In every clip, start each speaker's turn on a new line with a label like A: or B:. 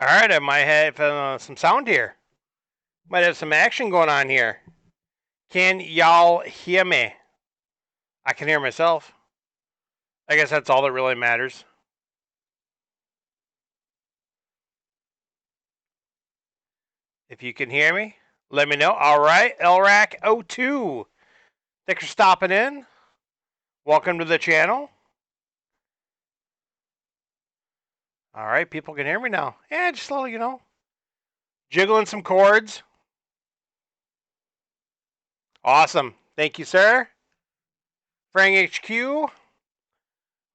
A: All right, I might have some sound here. Might have some action going on here. Can y'all hear me? I can hear myself. I guess that's all that really matters. If you can hear me, let me know. All right, LRAC02. Thanks for stopping in. Welcome to the channel. All right, people can hear me now. Yeah, just a little, jiggling some chords. Awesome. Thank you, sir. Frank HQ.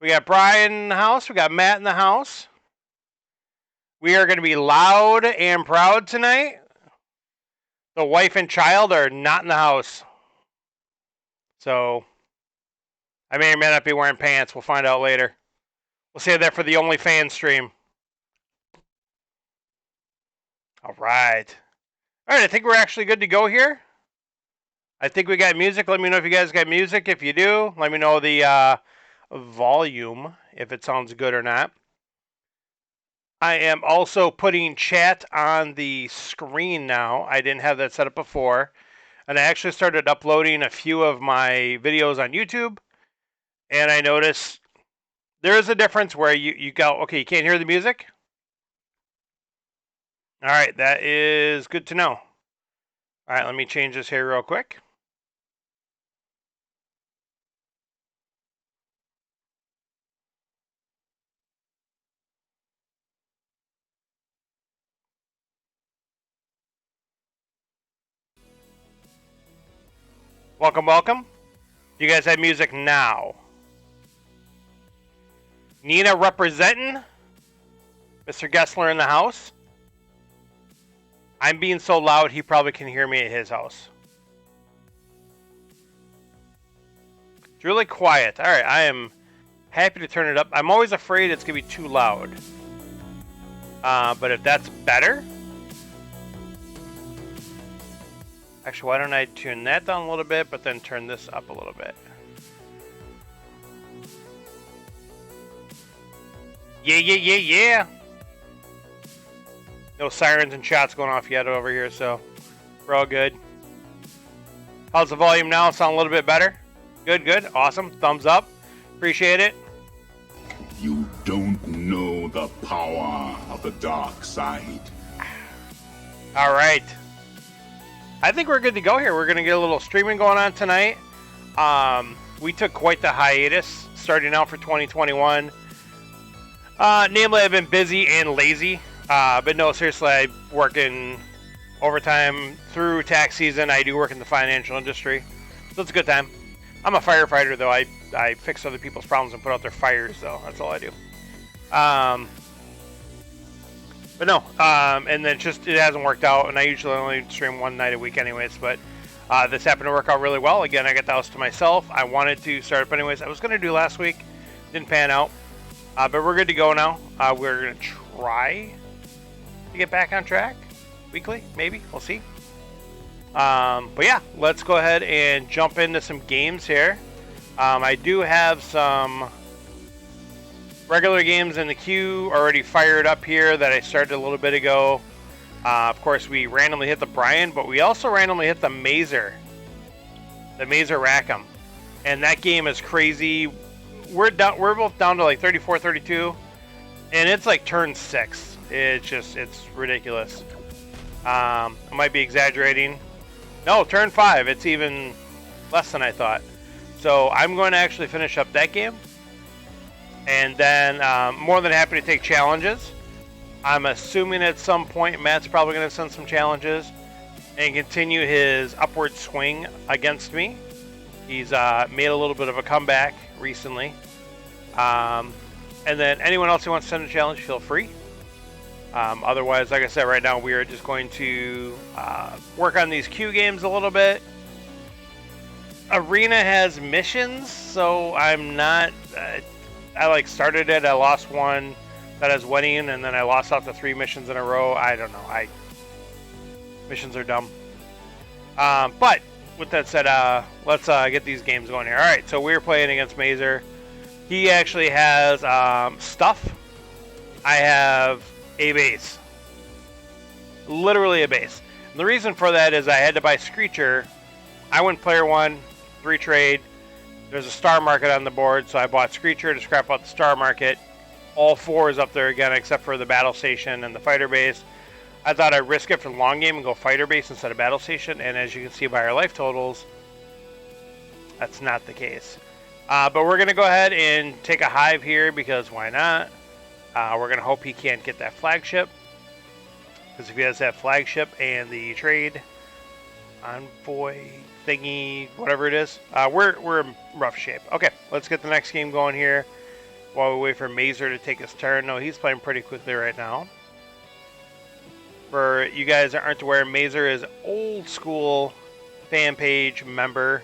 A: We got Brian in the house. We got Matt in the house. We are going to be loud and proud tonight. The wife and child are not in the house. So, I may or may not be wearing pants. We'll find out later. We'll save that for the OnlyFans stream. All right. All right, I think we're actually good to go here. I think we got music. Let me know if you guys got music. If you do, let me know the volume, if it sounds good or not. I am also putting chat on the screen now. I didn't have that set up before. And I actually started uploading a few of my videos on YouTube. And I noticed there is a difference where you go, okay, you can't hear the music? All right, that is good to know. All right, let me change this here real quick. Welcome, welcome. You guys have music now. Nina representing. Mr. Gessler in the house. I'm being so loud he probably can hear me at his house. It's really quiet. All right, I am happy to turn it up. I'm always afraid it's going to be too loud. But if that's better... Actually, why don't I tune that down a little bit, but then turn this up a little bit. Yeah, yeah, yeah, yeah! No sirens and shots going off yet over here, so we're all good. How's the volume now? Sound a little bit better? Good, good. Awesome. Thumbs up. Appreciate it.
B: You don't know the power of the dark side.
A: All right. I think we're good to go here. We're going to get a little streaming going on tonight. We took quite the hiatus starting out for 2021. Namely, I've been busy and lazy. But no, seriously, I'm working overtime through tax season. I do work in the financial industry, so it's a good time. I'm a firefighter, though. I fix other people's problems and put out their fires, though. That's all I do. But no, and then just it hasn't worked out, and I usually only stream one night a week anyways, but this happened to work out really well. Again, I got the house to myself. I wanted to start up anyways. I was going to do last week. Didn't pan out. But we're good to go now. We're going to try to get back on track weekly, maybe. We'll see. But yeah, let's go ahead and jump into some games here. I do have some regular games in the queue already fired up here that I started a little bit ago. Of course, we randomly hit the Brian, but we also randomly hit the Mazer. The Mazer Rackham. And that game is crazy. We're both down to like 34, 32. And it's like turn 6. It's ridiculous. I might be exaggerating. No, turn 5. It's even less than I thought. So I'm going to actually finish up that game. And then more than happy to take challenges. I'm assuming at some point Matt's probably going to send some challenges and continue his upward swing against me. He's made a little bit of a comeback recently. And then anyone else who wants to send a challenge, feel free. Otherwise, like I said, right now we are just going to work on these queue games a little bit. Arena has missions, so I'm not... I started it, I lost one that has wedding, and then I lost out to 3 missions in a row. I don't know. Missions are dumb. But with that said, let's get these games going here. All right, so we're playing against Mazer. He actually has stuff. I have a base. Literally a base. And the reason for that is I had to buy Screecher. I went player 1, 3 trade. There's a star market on the board, so I bought Screecher to scrap out the star market. All 4 is up there again, except for the battle station and the fighter base. I thought I'd risk it for the long game and go fighter base instead of battle station, and as you can see by our life totals, that's not the case. But we're going to go ahead and take a hive here, because why not? We're going to hope he can't get that flagship, because if he has that flagship and the trade envoy thingy, whatever it is, we're in rough shape. Okay, let's get the next game going here while we wait for Mazer to take his turn. No, he's playing pretty quickly right now. For you guys that aren't aware, Mazer is old school fan page member.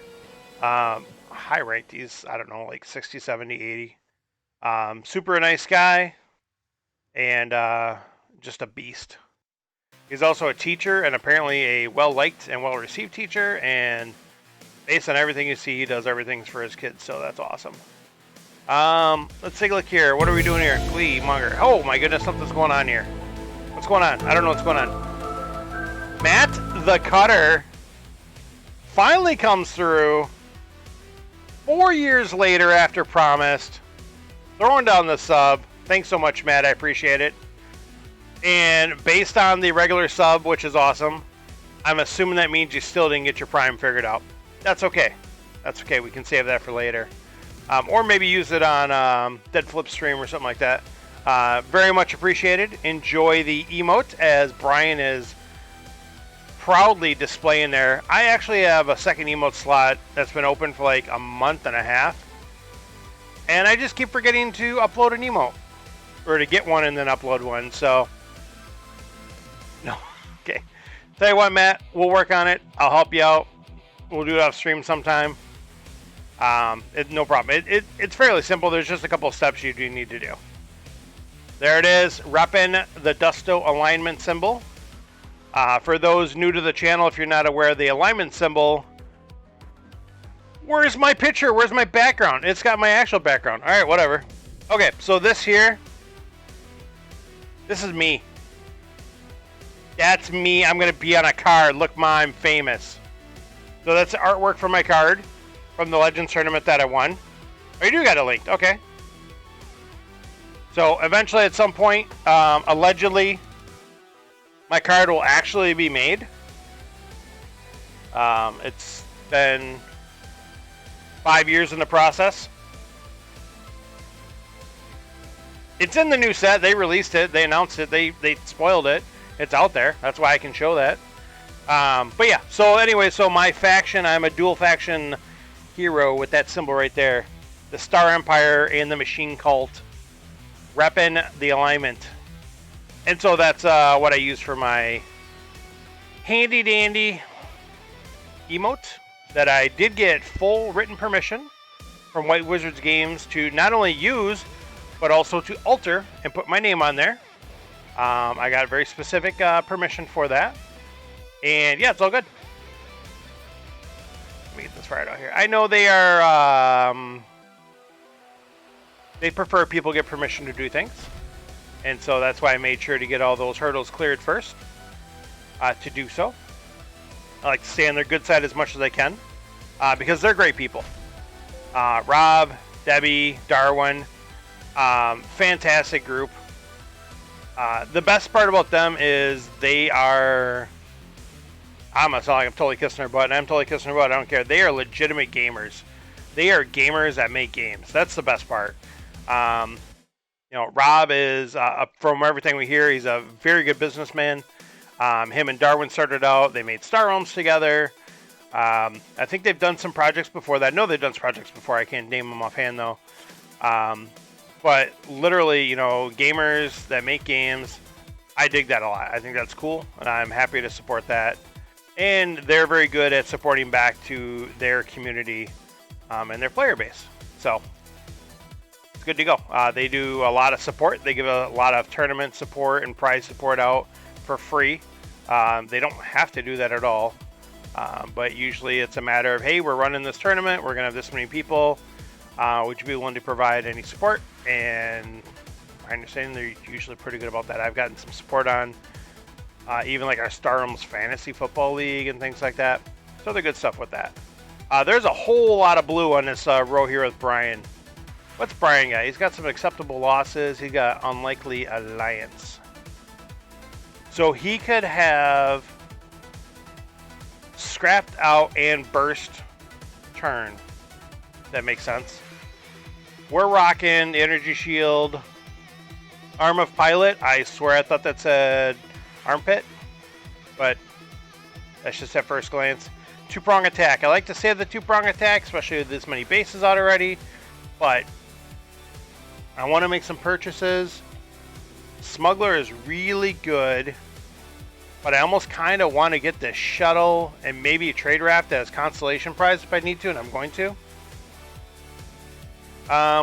A: High ranked. He's, I don't know, like 60, 70, 80. Super nice guy. And just a beast. He's also a teacher, and apparently a well-liked and well-received teacher. And based on everything you see, he does everything for his kids. So that's awesome. Let's take a look here. What are we doing here? Glee, Munger. Oh my goodness, something's going on here. What's going on? I don't know what's going on. Matt the Cutter finally comes through 4 years later after promised. Throwing down the sub. Thanks so much, Matt. I appreciate it. And based on the regular sub, which is awesome, I'm assuming that means you still didn't get your prime figured out. That's okay. That's okay. We can save that for later. Or maybe use it on Dead Flip stream or something like that. Very much appreciated. Enjoy the emote as Brian is proudly displaying there. I actually have a second emote slot that's been open for like a month and a half. And I just keep forgetting to upload an emote. Or to get one and then upload one. So, no. Okay. Tell you what, Matt, we'll work on it. I'll help you out. We'll do it off stream sometime. No problem. It's fairly simple. There's just a couple of steps you do need to do. There it is, repping the Dusto alignment symbol. For those new to the channel, if you're not aware, the alignment symbol. Where's my picture? Where's my background? It's got my actual background. All right, whatever. Okay, so this here, this is me. That's me. I'm going to be on a card. Look, Ma, I'm famous. So that's the artwork for my card from the Legends tournament that I won. Oh, you do got it linked. Okay. So eventually at some point, allegedly, my card will actually be made. It's been 5 years in the process. It's in the new set. They released it. They announced it. They spoiled it. It's out there. That's why I can show that. But yeah, so anyway, so my faction, I'm a dual faction hero with that symbol right there. The Star Empire and the Machine Cult. Repping the alignment. And so that's what I use for my handy dandy emote that I did get full written permission from White Wizards Games to not only use, but also to alter and put my name on there. I got very specific permission for that. And yeah, it's all good. Let me get this fired out here. I know they are... they prefer people get permission to do things. And so that's why I made sure to get all those hurdles cleared first to do so. I like to stay on their good side as much as I can because they're great people. Rob, Debbie, Darwin, fantastic group. The best part about them is they are... I'm gonna sound like I'm totally kissing their butt, and I'm totally kissing their butt. I don't care. They are legitimate gamers. They are gamers that make games. That's the best part. You know, Rob is, from everything we hear, he's a very good businessman. Him and Darwin started out. They made Star Realms together. I think they've done some projects before that. I know they've done some projects before. I can't name them offhand, though. But literally, you know, gamers that make games, I dig that a lot. I think that's cool, and I'm happy to support that. And they're very good at supporting back to their community and their player base. So it's good to go. They do a lot of support. They give a lot of tournament support and prize support out for free. They don't have to do that at all. But usually it's a matter of, hey, we're running this tournament. We're going to have this many people. Would you be willing to provide any support? And I understand they're usually pretty good about that. I've gotten some support on even like our Stardom's Fantasy Football League and things like that. So they're good stuff with that. There's a whole lot of blue on this row here with Brian. What's Brian got? He's got some acceptable losses. He got unlikely alliance. So he could have scrapped out and burst turn. That makes sense. We're rocking the energy shield. Arm of Pilot. I swear I thought that said armpit, but that's just at first glance. Two-prong attack. I like to save the two-prong attack, especially with this many bases out already, but I want to make some purchases. Smuggler is really good, but I almost kind of want to get this shuttle and maybe a trade raft as constellation prize if I need to, and I'm going to.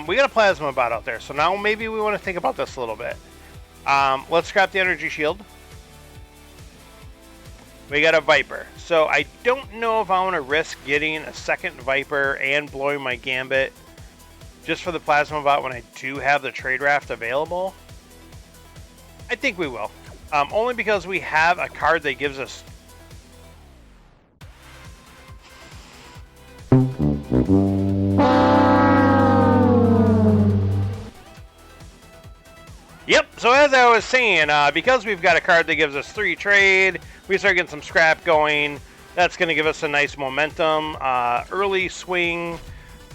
A: We got a plasma bot out there, so now maybe we want to think about this a little bit. Let's scrap the energy shield. We got a Viper. So I don't know if I want to risk getting a second Viper and blowing my Gambit just for the plasma bot when I do have the trade raft available. I think we will. Only because we have a card that gives us... Yep, so as I was saying, because we've got a card that gives us 3 trade, we start getting some scrap going. That's going to give us a nice momentum, early swing.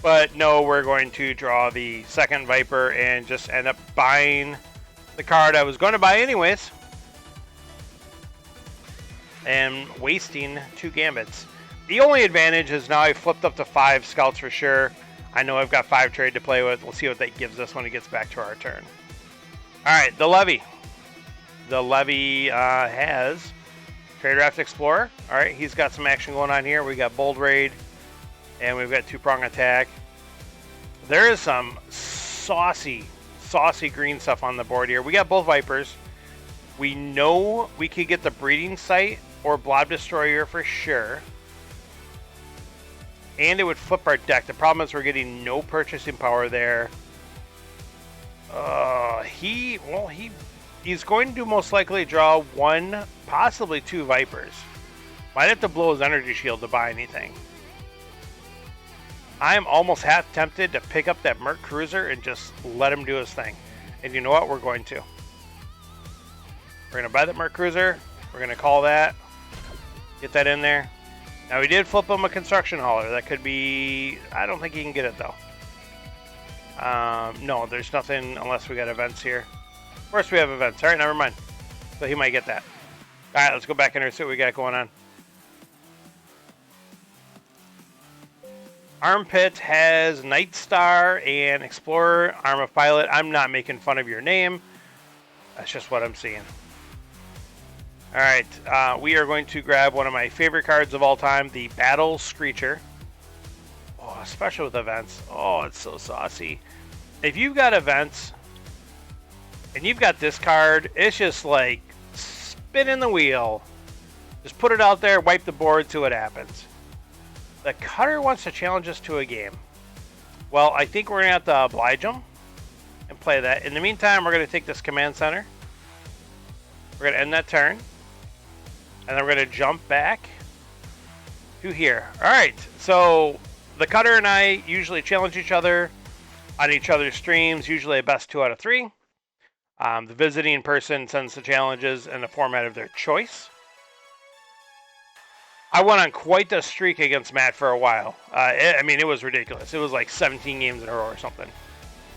A: But no, we're going to draw the second Viper and just end up buying the card I was going to buy anyways. And wasting 2 Gambits. The only advantage is now I flipped up to 5 Scouts for sure. I know I've got 5 trade to play with. We'll see what that gives us when it gets back to our turn. Alright, the Levy. The Levy has Trade Raft Explorer. Alright, he's got some action going on here. We got Bold Raid, and we've got two-prong attack. There is some saucy green stuff on the board here. We got both Vipers. We know we could get the Breeding Site or Blob Destroyer for sure. And it would flip our deck. The problem is we're getting no purchasing power there. He's going to most likely draw 1, possibly 2 Vipers. Might have to blow his energy shield to buy anything. I'm almost half tempted to pick up that Merc Cruiser and just let him do his thing. And you know what? We're going to. We're going to buy that Merc Cruiser. We're going to call that. Get that in there. Now, we did flip him a construction hauler. That could be... I don't think he can get it, though. No, there's nothing unless we got events here. Of course we have events. Alright, never mind. So he might get that. Alright, let's go back in here and see what we got going on. Armpit has Night Star and Explorer, Arm of Pilot. I'm not making fun of your name. That's just what I'm seeing. Alright, we are going to grab one of my favorite cards of all time, the Battle Screecher. Oh, especially with events. Oh, it's so saucy. If you've got events and you've got this card, it's just like spinning the wheel. Just put it out there, wipe the board, see what happens. The Cutter wants to challenge us to a game. Well, I think we're going to have to oblige him and play that. In the meantime, we're going to take this command center. We're going to end that turn. And then we're going to jump back to here. Alright, so the Cutter and I usually challenge each other on each other's streams, usually a best 2 out of 3. The visiting person sends the challenges in the format of their choice. I went on quite the streak against Matt for a while. It was ridiculous. It was like 17 games in a row or something.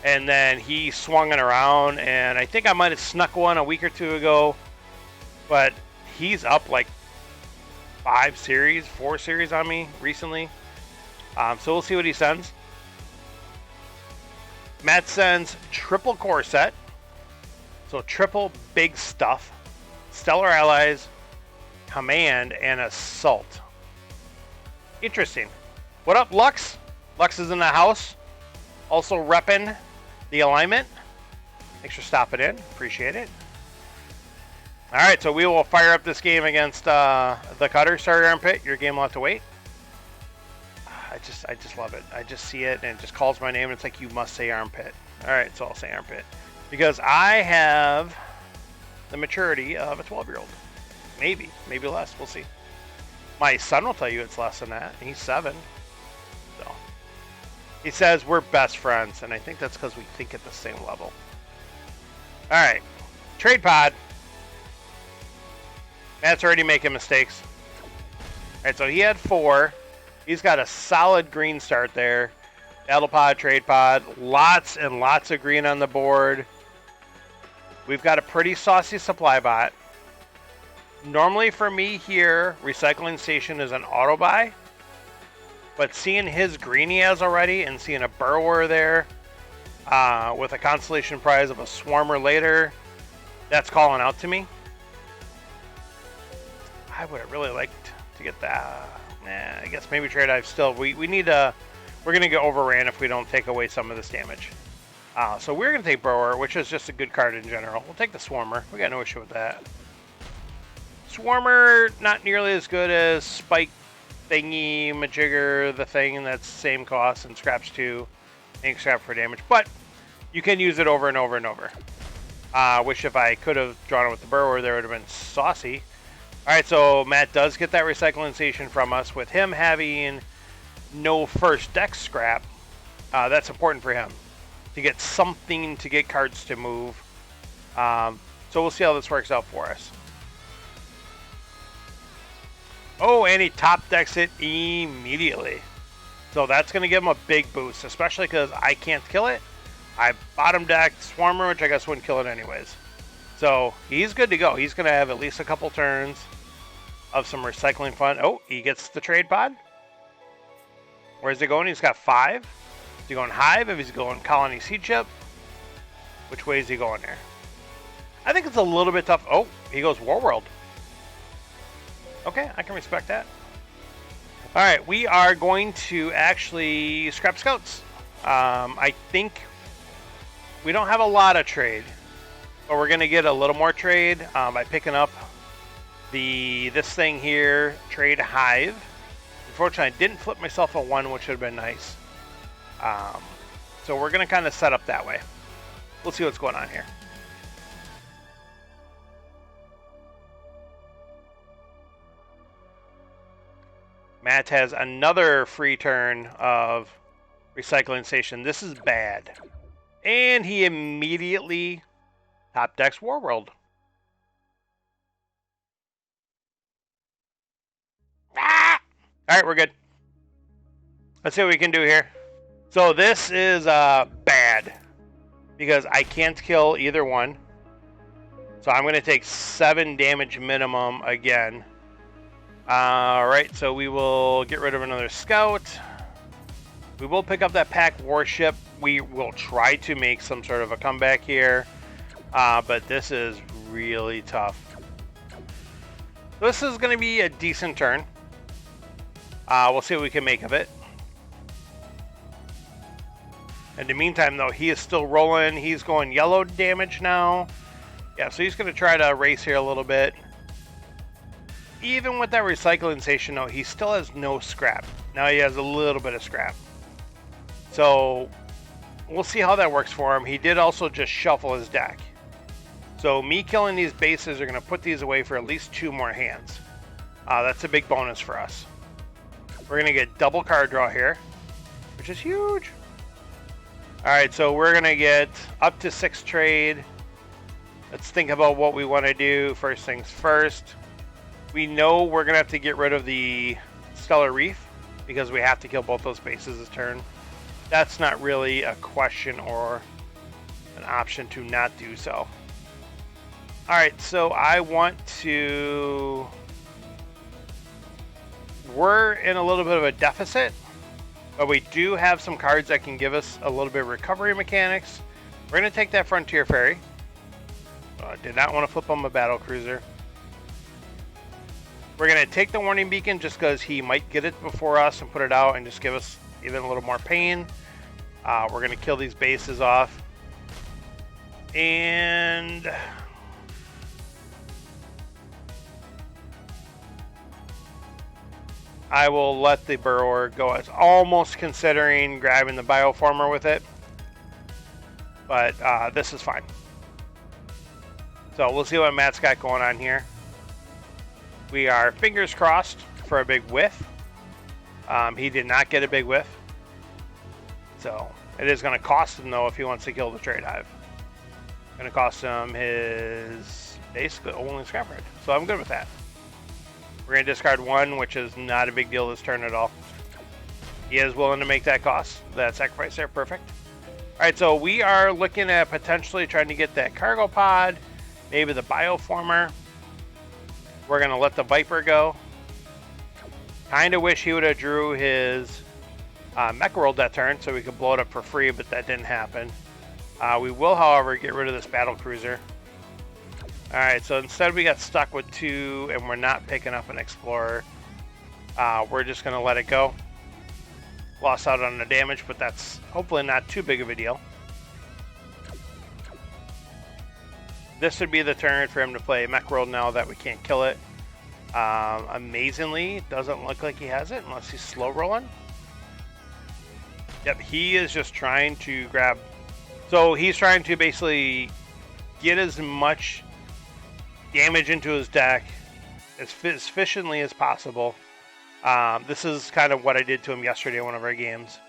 A: And then he swung it around, and I think I might have snuck one a week or 2 ago. But he's up like 4 series on me recently. So we'll see what he sends. Matt sends triple core set. So triple big stuff. Stellar Allies, Command, and Assault. Interesting. What up, Lux? Lux is in the house. Also repping the alignment. Thanks for stopping in. Appreciate it. Alright, so we will fire up this game against the Cutter. Sorry, Armpit. Your game will have to wait. I just love it. I just see it and it just calls my name and it's like, you must say Armpit. Alright, so I'll say Armpit. Because I have the maturity of a 12-year-old. Maybe less. We'll see. My son will tell you it's less than that. He's 7. So he says we're best friends, and I think that's because we think at the same level. All right, trade pod. Matt's already making mistakes. All right, so he had 4. He's got a solid green start there. Battle pod, trade pod, lots and lots of green on the board. We've got a pretty saucy supply bot. Normally for me here, recycling station is an auto buy. But seeing his green he has already and seeing a burrower there with a consolation prize of a swarmer later, that's calling out to me. I would have really liked to get that. Nah, I guess maybe trade dive still. We need a... We're going to get overran if we don't take away some of this damage. So we're going to take Burrower, which is just a good card in general. We'll take the Swarmer. We got no issue with that. Swarmer, not nearly as good as Spike Thingy, Majigger, the thing that's same cost, and Scraps 2. And Scrap for damage. But you can use it over and over and over. Wish if I could have drawn it with the Burrower, there would have been saucy. Alright, so Matt does get that recycling station from us. With him having no first deck scrap, that's important for him to get something to get cards to move. So we'll see how this works out for us. Oh, and he top decks it immediately. So that's going to give him a big boost, especially because I can't kill it. I bottom decked Swarmer, which I guess wouldn't kill it anyways. So he's good to go. He's going to have at least a couple turns of some recycling fun. Oh, he gets the trade pod. Where's he going? He's got 5. Is he going Hive? If he's going Colony Seed Chip? Which way is he going there? I think it's a little bit tough. Oh, he goes Warworld. Okay, I can respect that. Alright, we are going to actually scrap Scouts. I think we don't have a lot of trade, but we're going to get a little more trade by picking up this thing here, Trade Hive. Unfortunately, I didn't flip myself a 1, which would have been nice. So we're going to kind of set up that way. We'll see what's going on here. Matt has another free turn of recycling station. This is bad. And he immediately top decks Warworld. Ah! Alright, we're good. Let's see what we can do here. So this is bad. Because I can't kill either one. So I'm going to take 7 damage minimum again. Alright, so we will get rid of another Scout. We will pick up that Pack Warship. We will try to make some sort of a comeback here. But this is really tough. This is going to be a decent turn. We'll see what we can make of it. In the meantime, though, he is still rolling. He's going yellow damage now. Yeah, so he's going to try to race here a little bit. Even with that recycling station, though, he still has no scrap. Now he has a little bit of scrap. So we'll see how that works for him. He did also just shuffle his deck. So me killing these bases are going to put these away for at least 2 more hands. That's a big bonus for us. We're going to get double card draw here, which is huge. Alright, so we're going to get up to 6 trade. Let's think about what we want to do. First things first. We know we're going to have to get rid of the Stellar Reef because we have to kill both those bases this turn. That's not really a question or an option to not do so. Alright, so I want to... We're in a little bit of a deficit, but we do have some cards that can give us a little bit of recovery mechanics. We're going to take that Frontier Ferry. Did not want to flip on my Battle Cruiser. We're going to take the Warning Beacon just because he might get it before us and put it out and just give us even a little more pain. We're going to kill these bases off. And... I will let the Burrower go. I was almost considering grabbing the Bioformer with it. But this is fine. So we'll see what Matt's got going on here. We are fingers crossed for a big whiff. He did not get a big whiff. So it is going to cost him, though, if he wants to kill the trade hive. Going to cost him his basically only scrap red. So I'm good with that. We're going to discard one, which is not a big deal this turn at all. He is willing to make that cost, that sacrifice there. Perfect. All right, so we are looking at potentially trying to get that cargo pod, maybe the bioformer. We're going to let the Viper go. Kind of wish he would have drew his mech world that turn so we could blow it up for free, but that didn't happen. We will, however, get rid of this battle cruiser. All right, so instead we got stuck with 2, and we're not picking up an explorer. We're just going to let it go. Lost out on the damage, but that's hopefully not too big of a deal. This would be the turn for him to play mech world now that we can't kill it. Amazingly, doesn't look like he has it unless he's slow rolling. Yep, he is just trying to grab. So he's trying to basically get as much damage into his deck as efficiently as possible. This is kind of what I did to him yesterday in one of our games.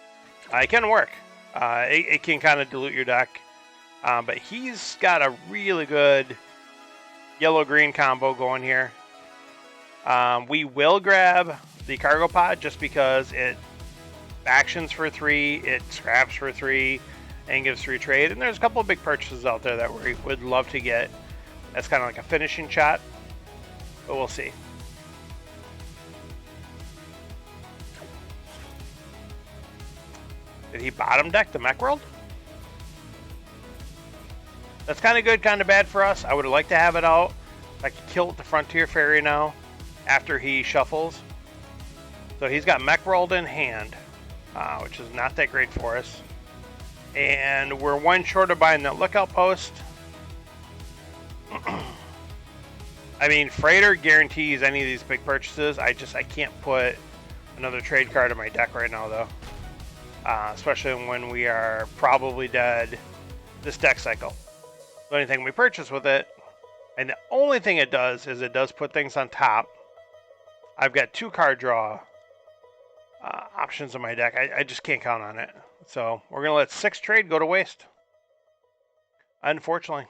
A: It can work. It can kind of dilute your deck. But he's got a really good yellow-green combo going here. We will grab the cargo pod just because it factions for 3, it scraps for 3, and gives 3 trade. And there's a couple of big purchases out there that we would love to get. That's kind of like a finishing shot, but we'll see. Did he bottom deck the mech world? That's kind of good, kind of bad for us. I would have liked to have it out. I could kill the Frontier Fairy now after he shuffles. So he's got mech world in hand, which is not that great for us. And we're 1 short of buying that lookout post. I mean, Freighter guarantees any of these big purchases. I can't put another trade card in my deck right now, though. Especially when we are probably dead this deck cycle. The only thing we purchase with it, and the only thing it does is it does put things on top. I've got 2 card draw options in my deck. I just can't count on it. So we're going to let 6 trade go to waste. Unfortunately.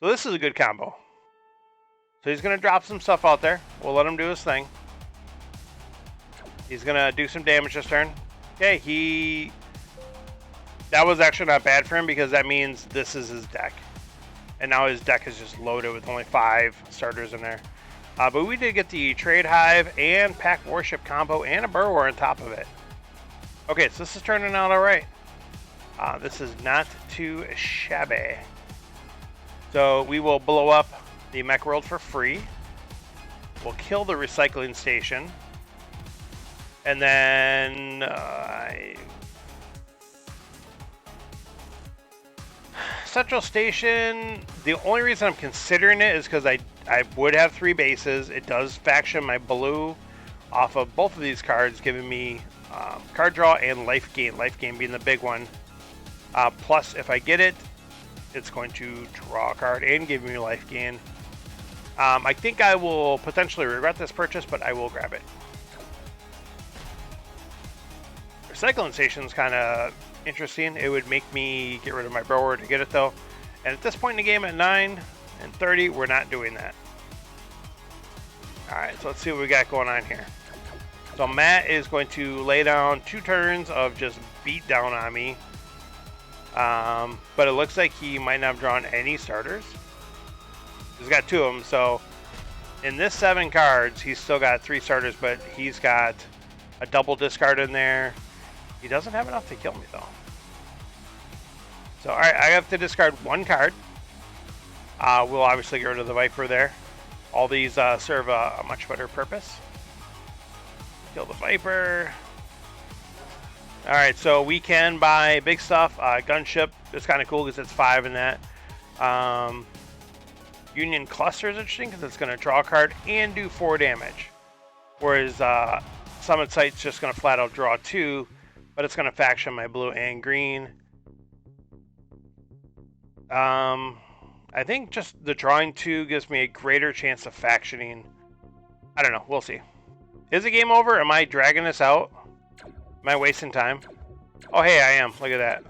A: So this is a good combo. So he's going to drop some stuff out there. We'll let him do his thing. He's going to do some damage this turn. Okay, that was actually not bad for him because that means this is his deck. And now his deck is just loaded with only 5 starters in there. But we did get the Trade Hive and Pack Warship combo and a Burrower on top of it. Okay, so this is turning out all right. This is not too shabby. So we will blow up the mech world for free. We'll kill the recycling station. And then Central Station, the only reason I'm considering it is because I would have 3 bases. It does faction my blue off of both of these cards, giving me card draw and life gain. Life gain being the big one. Plus, if I get it, it's going to draw a card and give me life gain. I think I will potentially regret this purchase, but I will grab it. Recycling station is kind of interesting. It would make me get rid of my Burrower to get it, though. And at this point in the game, at 9 and 30, we're not doing that. Alright, so let's see what we got going on here. So Matt is going to lay down 2 turns of just beat down on me. But it looks like he might not have drawn any starters. He's got 2 of them, so in this 7 cards, he's still got 3 starters, but he's got a double discard in there. He doesn't have enough to kill me, though. So, alright, I have to discard 1 card. We'll obviously get rid of the Viper there. All these serve a much better purpose. Kill the Viper. Alright, so we can buy big stuff. Gunship is kind of cool because it's 5 in that. Union Cluster is interesting because it's going to draw a card and do 4 damage. Whereas Summit Sight's just going to flat out draw 2, but it's going to faction my blue and green. I think just the drawing 2 gives me a greater chance of factioning I don't know. We'll see. Is the game over? Am I dragging this out? Am I wasting time? Oh, hey, I am. Look at that.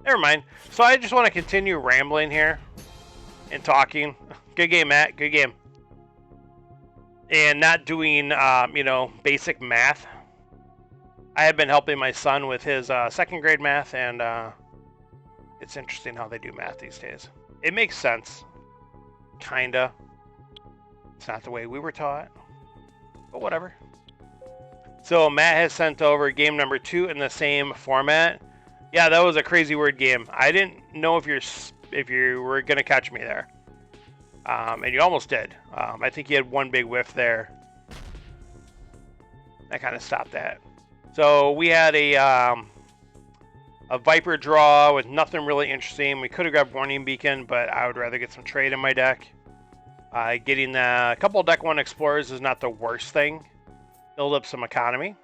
A: Never mind. So I just want to continue rambling here and talking. Good game, Matt. Good game. And not doing, you know, basic math. I have been helping my son with his second grade math, and it's interesting how they do math these days. It makes sense. Kinda. It's not the way we were taught. But whatever. So Matt has sent over game number 2 in the same format. Yeah, that was a crazy word game. I didn't know if you were gonna catch me there, and you almost did. I think you had one big whiff there. That kind of stopped that. So we had a Viper draw with nothing really interesting. We could have grabbed Warning Beacon, but I would rather get some trade in my deck. Getting a couple of Deck 1 Explorers is not the worst thing. Build up some economy.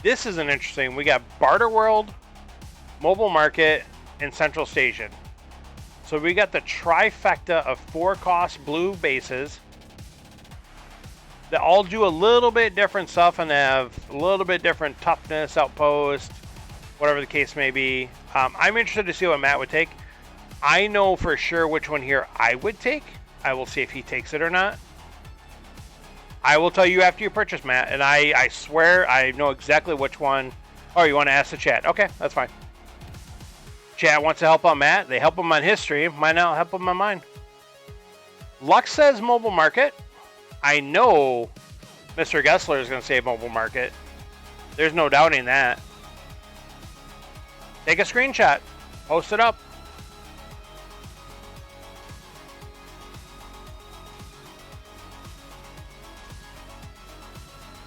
A: This is an interesting. We got Barter World, Mobile Market, and Central Station. So we got the trifecta of 4-cost blue bases that all do a little bit different stuff and have a little bit different toughness, outpost, whatever the case may be. I'm interested to see what Matt would take. I know for sure which one here I would take. I will see if he takes it or not. I will tell you after you purchase, Matt, and I swear I know exactly which one. Oh, you want to ask the chat? Okay, that's fine. Chat wants to help on Matt. They help him on history. Might not help him on mine. Lux says Mobile Market. I know Mr. Gessler is going to say Mobile Market. There's no doubting that. Take a screenshot. Post it up.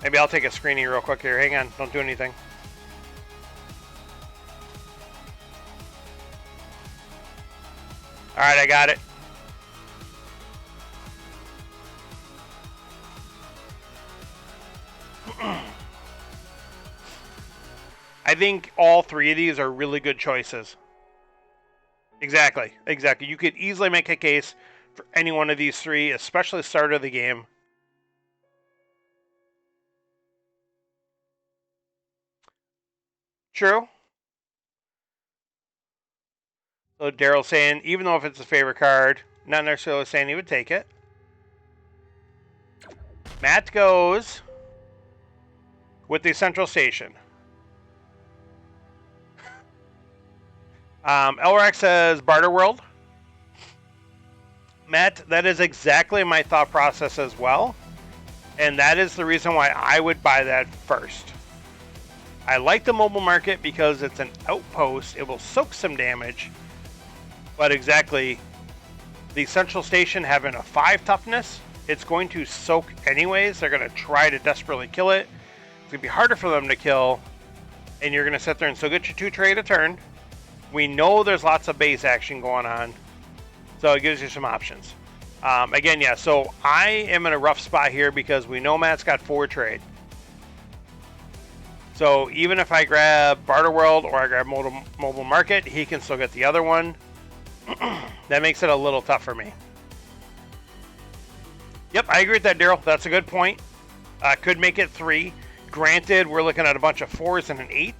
A: Maybe I'll take a screening real quick here. Hang on. Don't do anything. All right, I got it. I think all 3 of these are really good choices. Exactly. You could easily make a case for any one of these 3, especially the start of the game. True. So Daryl's saying, even though if it's a favorite card, not necessarily saying he would take it. Matt goes with the Central Station. Elrac says Barter World. Matt, that is exactly my thought process as well. And that is the reason why I would buy that first. I like the Mobile Market because it's an outpost. It will soak some damage. But exactly, the Central Station having a 5 toughness, it's going to soak anyways. They're going to try to desperately kill it. It's going to be harder for them to kill. And you're going to sit there and still get your 2 trade a turn. We know there's lots of base action going on. So it gives you some options. Again, yeah, so I am in a rough spot here because we know Matt's got 4 trade. So even if I grab Barter World or I grab Mobile Market, he can still get the other one. That makes it a little tough for me. Yep, I agree with that, Daryl. That's a good point. Could make it 3. Granted, we're looking at a bunch of 4s and an 8.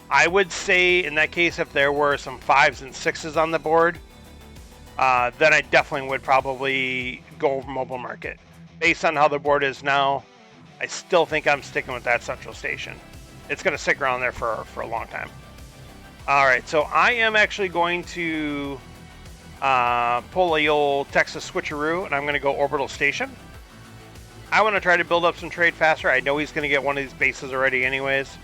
A: I would say in that case, if there were some 5s and 6s on the board, then I definitely would probably go Mobile Market. Based on how the board is now, I still think I'm sticking with that Central Station. It's going to stick around there for a long time. All right, so I am actually going to pull the old Texas switcheroo, and I'm going to go Orbital Station. I want to try to build up some trade faster. I know he's going to get one of these bases already anyways.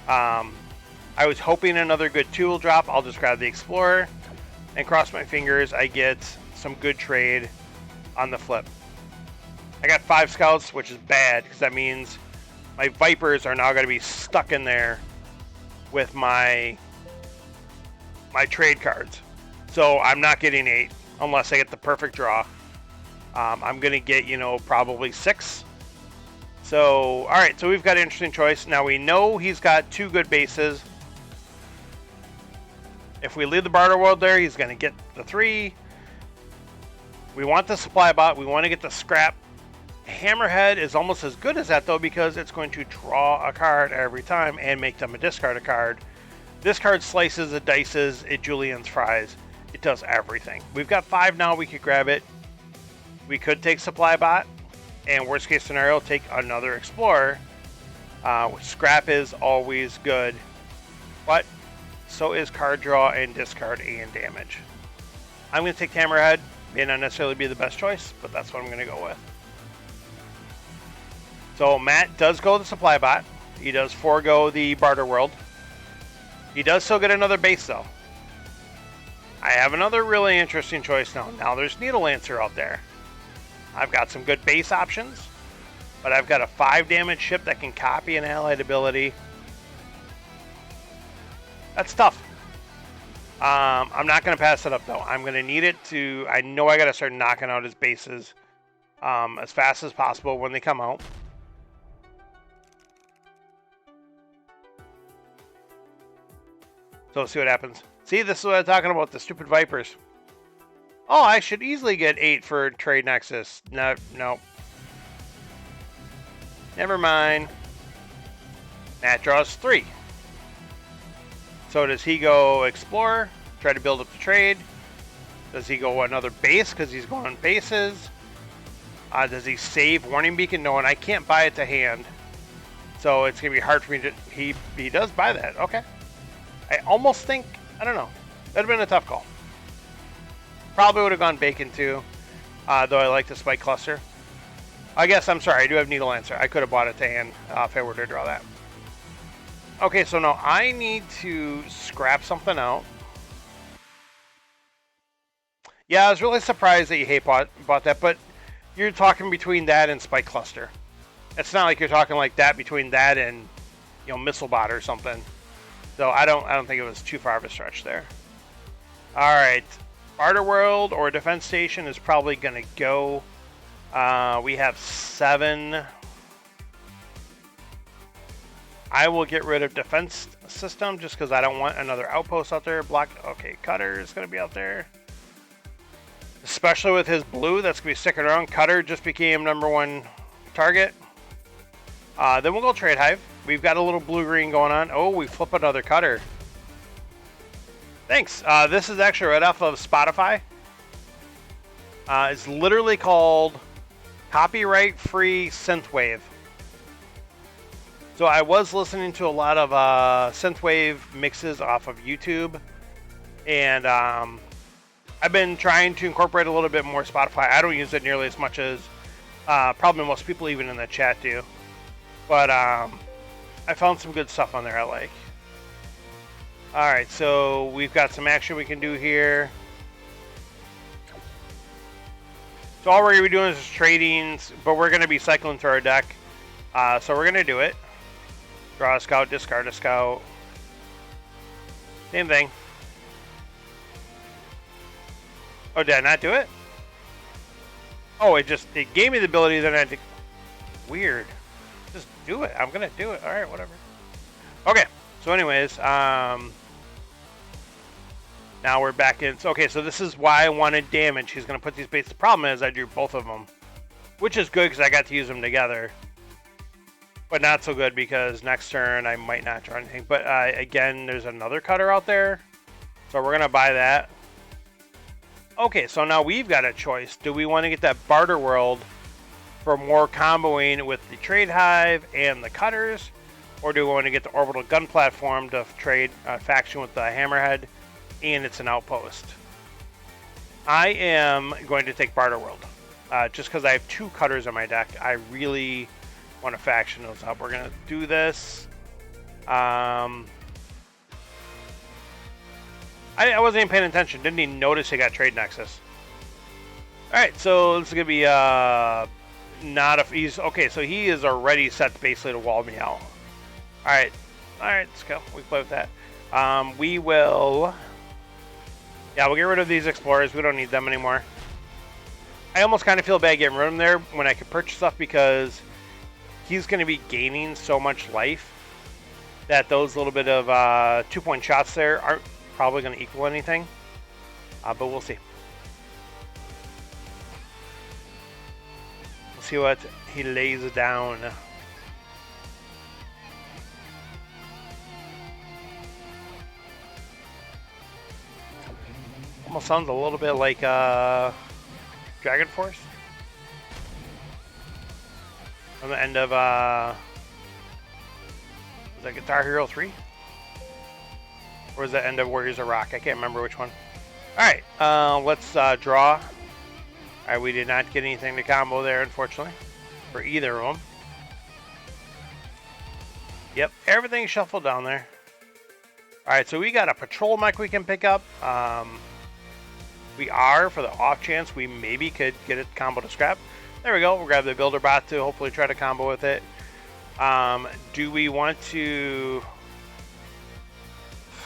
A: I was hoping another good tool drop. I'll just grab the Explorer and cross my fingers I get some good trade on the flip. I got 5 scouts, which is bad because that means my Vipers are now going to be stuck in there with my trade cards. So I'm not getting 8 unless I get the perfect draw. I'm going to get, probably 6. So, all right, so we've got an interesting choice. Now we know he's got 2 good bases. If we leave the Barter World there, he's going to get the 3. We want the supply bot. We want to get the scrap. Hammerhead is almost as good as that, though, because it's going to draw a card every time and make them a discard a card. This card slices, it dices, it julien's fries. It does everything. We've got 5 now. We could grab it. We could take Supply Bot, and worst case scenario, take another Explorer. Scrap is always good, but so is card draw and discard and damage. I'm going to take Hammerhead. May not necessarily be the best choice, but that's what I'm going to go with. So Matt does go the Supply Bot. He does forego the Barter World. He does still get another base, though. I have another really interesting choice now. Now there's Needle Lancer out there. I've got some good base options, but I've got a 5 damage ship that can copy an allied ability. That's tough. I'm not going to pass it up, though. I'm going to need it to... I know I got to start knocking out his bases as fast as possible when they come out. So let's see what happens. See, this is what I'm talking about, the stupid Vipers. Oh, I should easily get 8 for Trade Nexus. No. Never mind. Matt draws 3. So does he go Explorer, try to build up the trade? Does he go another base because he's going on bases? Does he save Warning Beacon? No, and I can't buy it to hand. So it's going to be hard for me to... He does buy that. Okay. I almost think... I don't know. That would have been a tough call. Probably would have gone Bacon too. Though I like the Spike Cluster. I guess, I'm sorry, I do have Needle Lancer. I could have bought it to hand if I were to draw that. Okay, so now I need to scrap something out. Yeah, I was really surprised that you bought that, but you're talking between that and Spike Cluster. It's not like you're talking like that between that and, you know, Missile Bot or something. So I don't think it was too far of a stretch there. All right, Barter World or Defense Station is probably going to go. We have 7. I will get rid of Defense System just because I don't want another outpost out there. Block. Okay, Cutter is going to be out there. Especially with his blue, that's going to be sticking around. Cutter just became #1 target. Then we'll go Trade Hive. We've got a little blue-green going on. Oh, we flip another Cutter. Thanks. This is actually right off of Spotify. It's literally called Copyright-Free Synthwave. So I was listening to a lot of synthwave mixes off of YouTube, and I've been trying to incorporate a little bit more Spotify. I don't use it nearly as much as probably most people even in the chat do, but I found some good stuff on there I like. Alright, so we've got some action we can do here. So all we're going to be doing is trading, but we're going to be cycling through our deck. So we're going to do it. Draw a scout, discard a scout. Same thing. Oh, did I not do it? Oh, it gave me the ability, then I had to... Weird. Just do it. I'm going to do it. Alright, whatever. Okay. So anyways, now we're back in. Okay, so this is why I wanted damage. He's going to put these bases. The problem is I drew both of them, which is good because I got to use them together. But not so good because next turn I might not draw anything. But again, there's another Cutter out there. So we're going to buy that. Okay, so now we've got a choice. Do we want to get that Barter World for more comboing with the Trade Hive and the Cutters? Or do we want to get the Orbital Gun Platform to trade faction with the Hammerhead? And it's an outpost. I am going to take Barter World. Just because I have 2 Cutters on my deck. I really want to faction those up. We're going to do this. I wasn't even paying attention. Didn't even notice I got Trade Nexus. Alright, so this is going to be not a... Okay, so he is already set basically to wall me out. Alright, let's go. We can play with that. We will... Yeah, we'll get rid of these Explorers. We don't need them anymore. I almost kind of feel bad getting rid of them there when I could purchase stuff because he's going to be gaining so much life that those little bit of 2-point shots there aren't probably going to equal anything. But we'll see. see what he lays down. Almost sounds a little bit like Dragon Force. On the end of is that Guitar Hero 3? Or is that end of Warriors of Rock? I can't remember which one. Alright, let's draw. Alright, we did not get anything to combo there, unfortunately. For either of them. Yep, everything shuffled down there. Alright, so we got a patrol mech we can pick up. We are, for the off chance, we maybe could get it combo to scrap. There we go. We'll grab the builder bot to hopefully try to combo with it. Do we want to...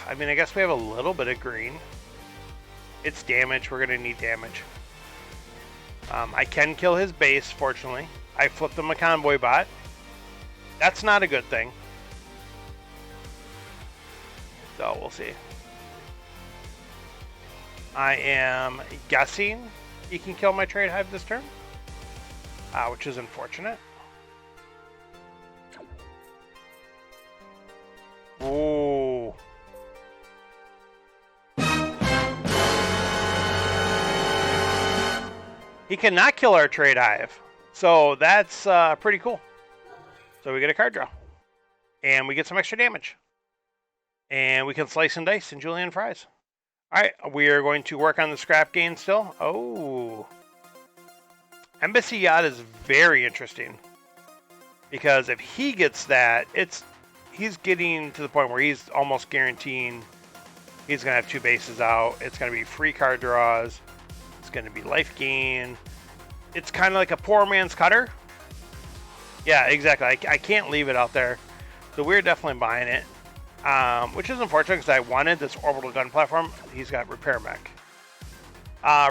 A: I mean, I guess we have a little bit of green. It's damage. We're going to need damage. I can kill his base, fortunately. I flipped him a convoy bot. That's not a good thing. So, we'll see. I am guessing he can kill my trade hive this turn. Which is unfortunate. Ooh. He cannot kill our trade hive. So that's pretty cool. So we get a card draw. And we get some extra damage. And we can slice and dice and julienne fries. Alright, we are going to work on the scrap gain still. Oh. Embassy Yacht is very interesting. Because if he gets that, he's getting to the point where he's almost guaranteeing he's going to have 2 bases out. It's going to be free card draws. It's going to be life gain. It's kind of like a poor man's cutter. Yeah, exactly. I can't leave it out there. So we're definitely buying it. Which is unfortunate because I wanted this orbital gun platform. He's got repair mech.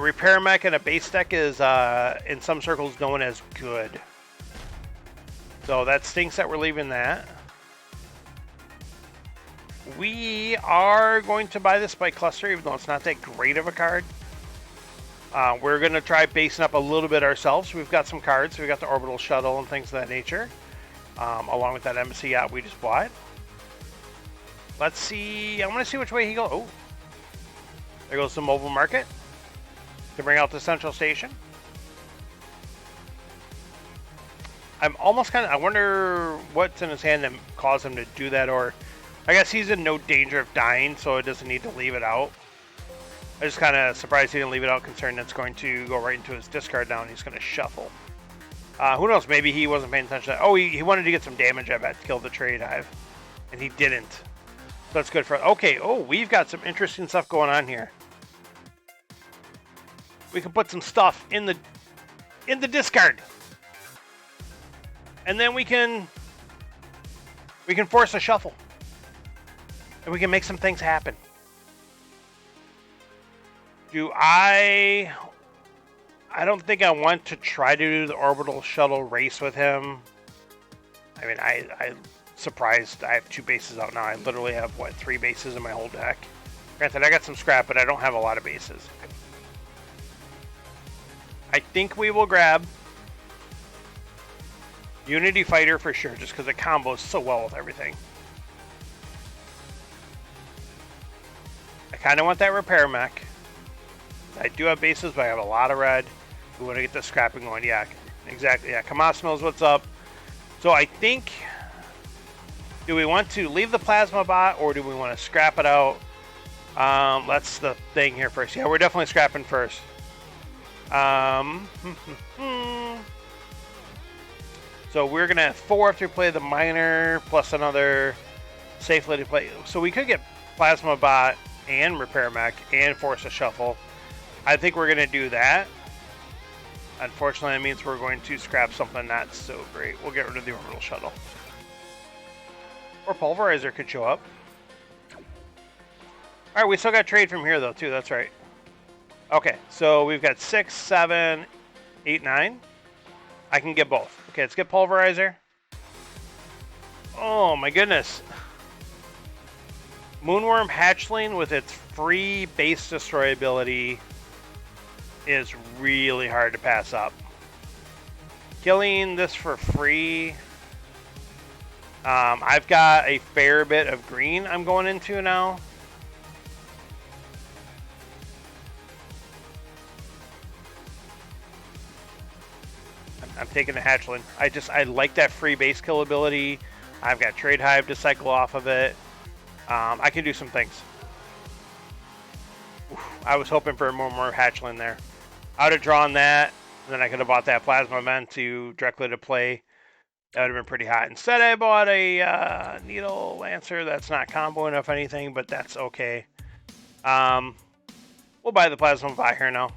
A: Repair mech in a base deck is in some circles known as good. So that stinks that we're leaving that. We are going to buy the Spike Cluster, even though it's not that great of a card. We're going to try basing up a little bit ourselves. We've got some cards. We've got the Orbital Shuttle and things of that nature. Along with that Embassy Yacht we just bought. Let's see. I want to see which way he goes. Oh. There goes the mobile market. To bring out the central station. I'm almost kind of... I wonder what's in his hand that caused him to do that. Or I guess he's in no danger of dying, so it doesn't need to leave it out. I'm just kind of surprised he didn't leave it out, considering it's going to go right into his discard now, and he's going to shuffle. Who knows? Maybe he wasn't paying attention to that. Oh, he wanted to get some damage, I bet, to kill the trade hive. And he didn't. So that's good for... Okay, oh, we've got some interesting stuff going on here. We can put some stuff in the discard. And then we can force a shuffle. And we can make some things happen. I don't think I want to try to do the orbital shuttle race with him. I mean, I'm surprised I have 2 bases out now. I literally have, what, 3 bases in my whole deck. Granted, I got some scrap, but I don't have a lot of bases. I think we will grab Unity Fighter for sure, just because it combos so well with everything. I kind of want that repair mech. I do have bases, but I have a lot of red. We want to get the scrapping going. Yeah, exactly. Yeah, Kamas knows what's up. So I think... Do we want to leave the plasma bot, or do we want to scrap it out? That's the thing here first. Yeah, we're definitely scrapping first. So we're going to have 4 after we play the miner, plus another safely to play. So we could get plasma bot and repair mech and force a shuffle. I think we're going to do that. Unfortunately, that means we're going to scrap something not so great. We'll get rid of the orbital shuttle. Or pulverizer could show up. Alright, we still got trade from here, though, too. That's right. Okay, so we've got 6, 7, 8, 9. I can get both. Okay, let's get pulverizer. Oh, my goodness. Moonworm Hatchling with its free base destroy ability is really hard to pass up. killing this for free. I've got a fair bit of green I'm going into now. I'm taking the hatchling. I like that free base kill ability. I've got Trade Hive to cycle off of it. I can do some things. I was hoping for more hatchling there. I would have drawn that, and then I could have bought that plasma vent directly to play. That would have been pretty hot. Instead, I bought a needle lancer that's not combo enough anything, but that's okay. We'll buy the plasma vi here now.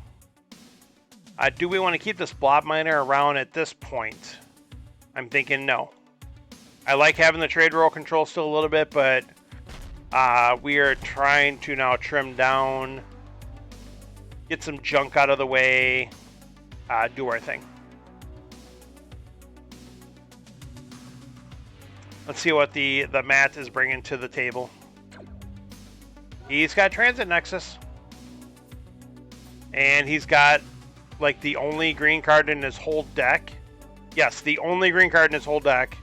A: Do we want to keep this blob miner around at this point? I'm thinking no. I like having the trade roll control still a little bit, but we are trying to now trim down, get some junk out of the way, do our thing. Let's see what the Matt is bringing to the table. He's got Transit Nexus. And he's got, like, the only green card in his whole deck. Yes, the only green card in his whole deck.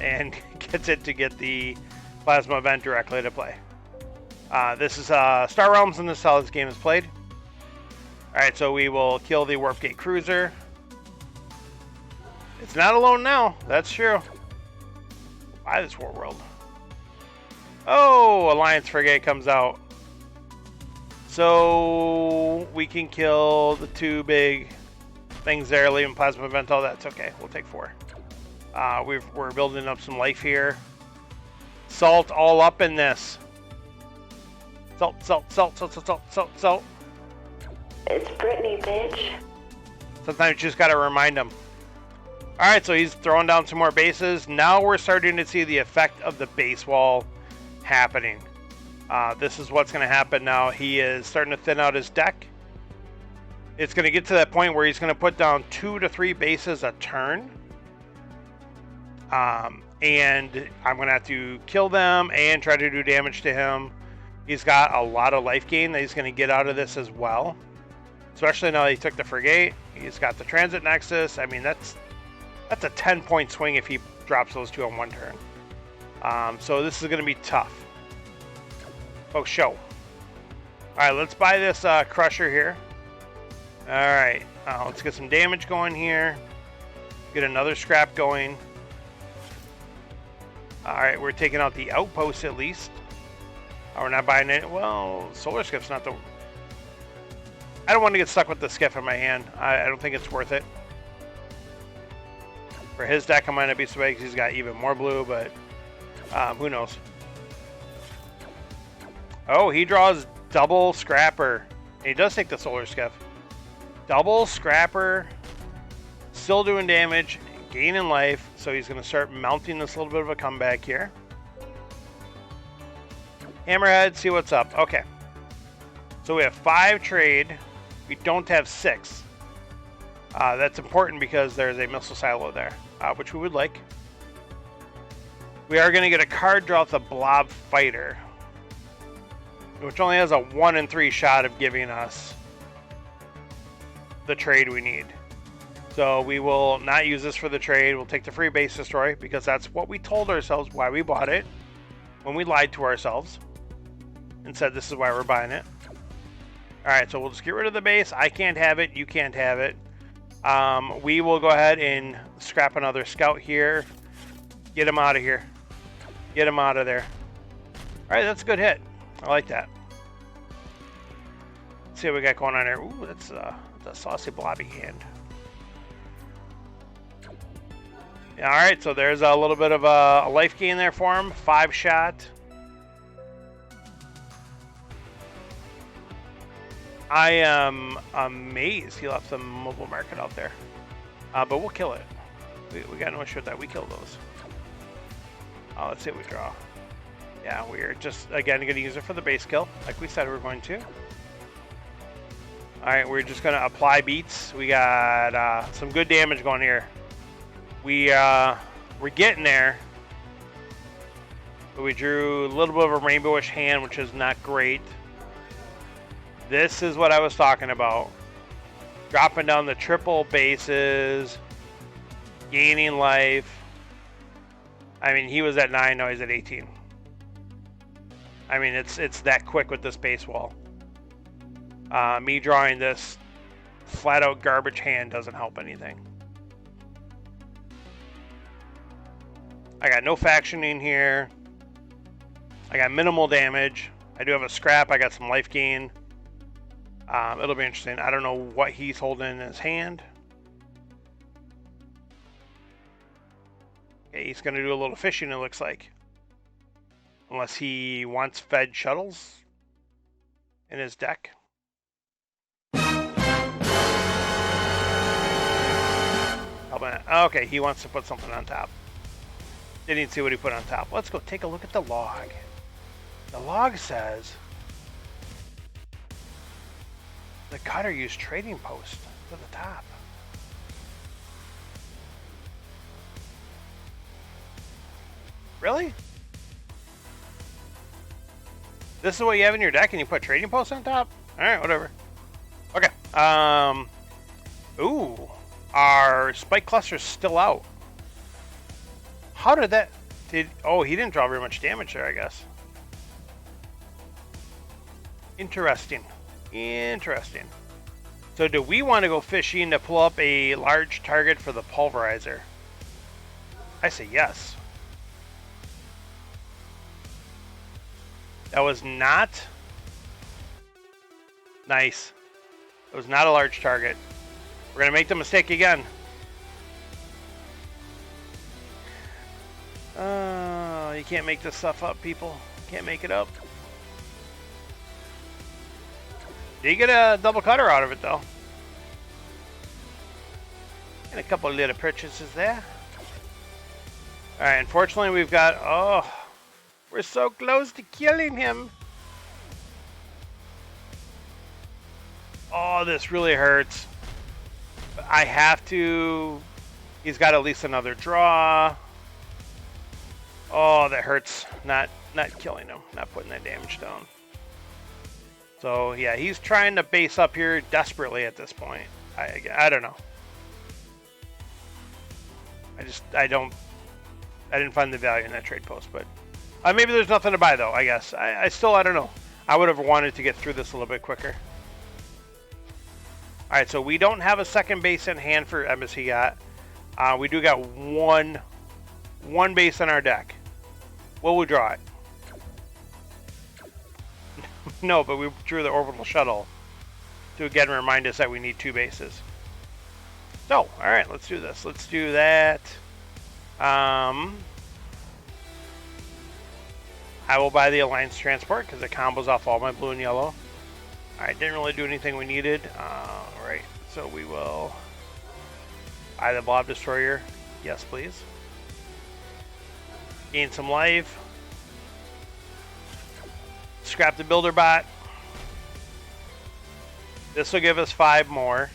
A: And gets it to get the Plasma event directly to play. This is Star Realms, and this is how this game is played. Alright, so we will kill the Warp Gate Cruiser. It's not alone now. That's true. Buy this War World. Oh, Alliance Frigate comes out. So we can kill the two big things there, leaving Plasma Vent. Oh, that's okay. We'll take 4. We're building up some life here. Salt all up in this. Salt, salt, salt, salt, salt, salt, salt, salt.
C: It's Brittany, bitch.
A: Sometimes you just gotta remind them. Alright, so he's throwing down some more bases. Now we're starting to see the effect of the base wall happening. This is what's going to happen now. He is starting to thin out his deck. It's going to get to that point where he's going to put down 2 to 3 bases a turn. And I'm going to have to kill them and try to do damage to him. He's got a lot of life gain that he's going to get out of this as well. Especially now that he took the frigate. He's got the Transit Nexus. I mean, that's a 10-point swing if he drops those 2 on one turn. So this is going to be tough. Oh, show. Alright, let's buy this Crusher here. Alright, let's get some damage going here. Get another scrap going. Alright, we're taking out the outpost at least. We're not buying it. Well, Solar Skiff's not the... I don't want to get stuck with the Skiff in my hand. I don't think it's worth it. For his deck, I might not be so bad because he's got even more blue, but who knows. Oh, he draws double Scrapper. He does take the Solar Skiff. Double Scrapper. Still doing damage. Gaining life. So he's going to start mounting this little bit of a comeback here. Hammerhead, see what's up. Okay. So we have 5 trade. We don't have 6. That's important because there's a missile silo there, which we would like. We are going to get a card draw with a Blob Fighter, which only has a 1 in 3 shot of giving us the trade we need. So we will not use this for the trade. We'll take the free base destroy because that's what we told ourselves why we bought it when we lied to ourselves and said this is why we're buying it. Alright, so we'll just get rid of the base. I can't have it. You can't have it. We will go ahead and scrap another scout here. Get him out of here. Get him out of there. Alright, that's a good hit. I like that. Let's see what we got going on here. Ooh, that's a saucy blobby hand. Alright, so there's a little bit of a life gain there for him. 5 shot. I am amazed he left the mobile market out there. But we'll kill it. We got no issue with that. We kill those. Let's see what we draw. Yeah, we're just, again, going to use it for the base kill, like we said we were going to. Alright, we're just going to apply beats. We got some good damage going here. We're getting there. But we drew a little bit of a rainbowish hand, which is not great. This is what I was talking about. Dropping down the triple bases, gaining life. I mean, he was at 9, now he's at 18. I mean, it's that quick with this base wall. Me drawing this flat out garbage hand doesn't help anything. I got no factioning here. I got minimal damage. I do have a scrap. I got some life gain. It'll be interesting. I don't know what he's holding in his hand. Okay, he's going to do a little fishing, it looks like. Unless he wants fed shuttles in his deck. Okay, he wants to put something on top. Didn't see what he put on top. Let's go take a look at the log. The log says the cutter used trading post to the top. Really? This is what you have in your deck and you put trading post on top? Alright, whatever. Okay. Ooh. Our spike cluster's still out. How did that... Oh, he didn't draw very much damage there, I guess. Interesting. Interesting. So do we want to go fishing to pull up a large target for the pulverizer? I say yes. That was not... Nice. It was not a large target. We're going to make the mistake again. You can't make this stuff up, people. Can't make it up. You get a double cutter out of it, though. And a couple of little purchases there. Alright, unfortunately we've got... Oh, we're so close to killing him. Oh, this really hurts. I have to... He's got at least another draw. Oh, that hurts. Not killing him. Not putting that damage down. So, yeah, he's trying to base up here desperately at this point. I don't know. I didn't find the value in that trade post, but maybe there's nothing to buy, though, I guess. I don't know. I would have wanted to get through this a little bit quicker. All right, so we don't have a second base in hand for Embassy yet. We do got one base in our deck. Will we draw it? No, but we drew the orbital shuttle to again remind us that we need 2 bases. So, all right, let's do this. Let's do that. I will buy the Alliance Transport because it combos off all my blue and yellow. All right, didn't really do anything we needed. All right, so we will buy the Blob Destroyer. Yes, please. Gain some life. Scrap the Builder Bot. This will give us 5 more.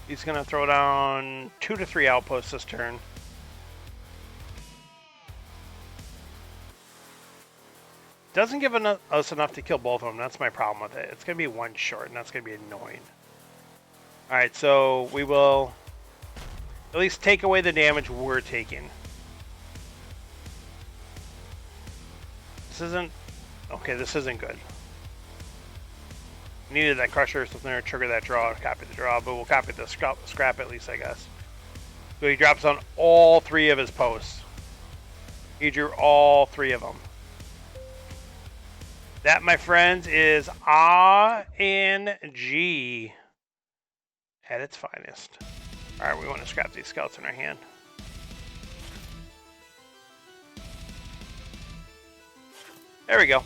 A: He's going to throw down 2 to 3 outposts this turn. Doesn't give us enough to kill both of them. That's my problem with it. It's going to be 1 short, and that's going to be annoying. Alright, so we will at least take away the damage we're taking. This isn't... Okay, this isn't good. Needed that crusher or something to trigger that draw, copy the draw, but we'll copy the scrap at least, I guess. So he drops on all 3 of his posts. He drew all 3 of them. That, my friends, is RNG at its finest. Alright, we want to scrap these scouts in our hand. There we go.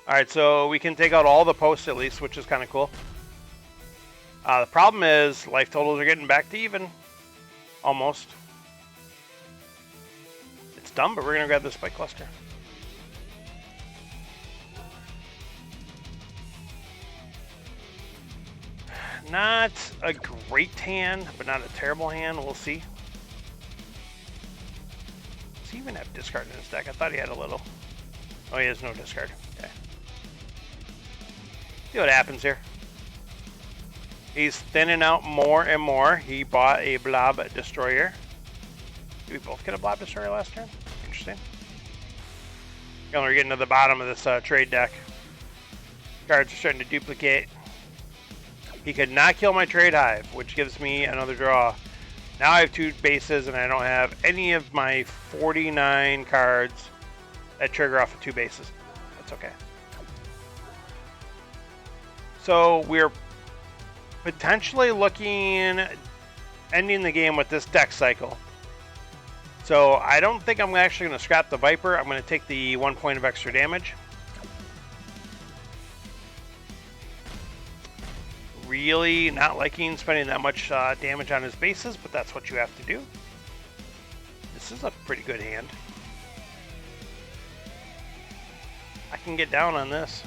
A: Alright, so we can take out all the posts at least, which is kind of cool. The problem is, life totals are getting back to even. Almost. It's dumb, but we're going to grab the spike cluster. Not a great hand, but not a terrible hand. We'll see. Does he even have discard in his deck? I thought he had a little. Oh, he has no discard. Okay. See what happens here. He's thinning out more and more. He bought a Blob Destroyer. Did we both get a Blob Destroyer last turn? Interesting. We're getting to the bottom of this trade deck. Cards are starting to duplicate. He could not kill my Trade Hive, which gives me another draw. Now I have 2 bases, and I don't have any of my 49 cards that trigger off of 2 bases. That's okay. So we're potentially looking ending the game with this deck cycle. So I don't think I'm actually going to scrap the Viper. I'm going to take the 1 point of extra damage. Really not liking spending that much damage on his bases, but that's what you have to do. This is a pretty good hand. I can get down on this.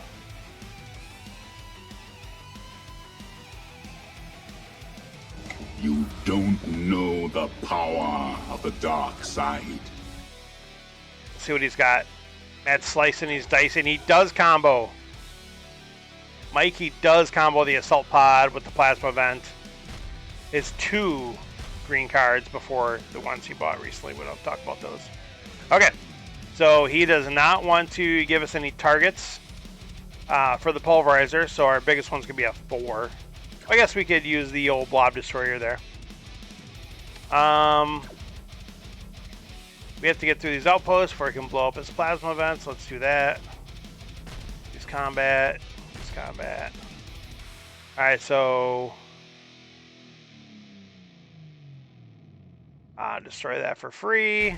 B: You don't know the power of the dark side.
A: Let's see what he's got. Matt's slicing, he's dicing. He does combo. Mike, he does combo the Assault Pod with the Plasma Vent. It's 2 green cards before the ones he bought recently. We don't talk about those. Okay, so he does not want to give us any targets for the Pulverizer, so our biggest one's going to be a 4. I guess we could use the old Blob Destroyer there. We have to get through these outposts before he can blow up his Plasma Vents. Let's do that. Use combat. Use combat. Alright, so... destroy that for free.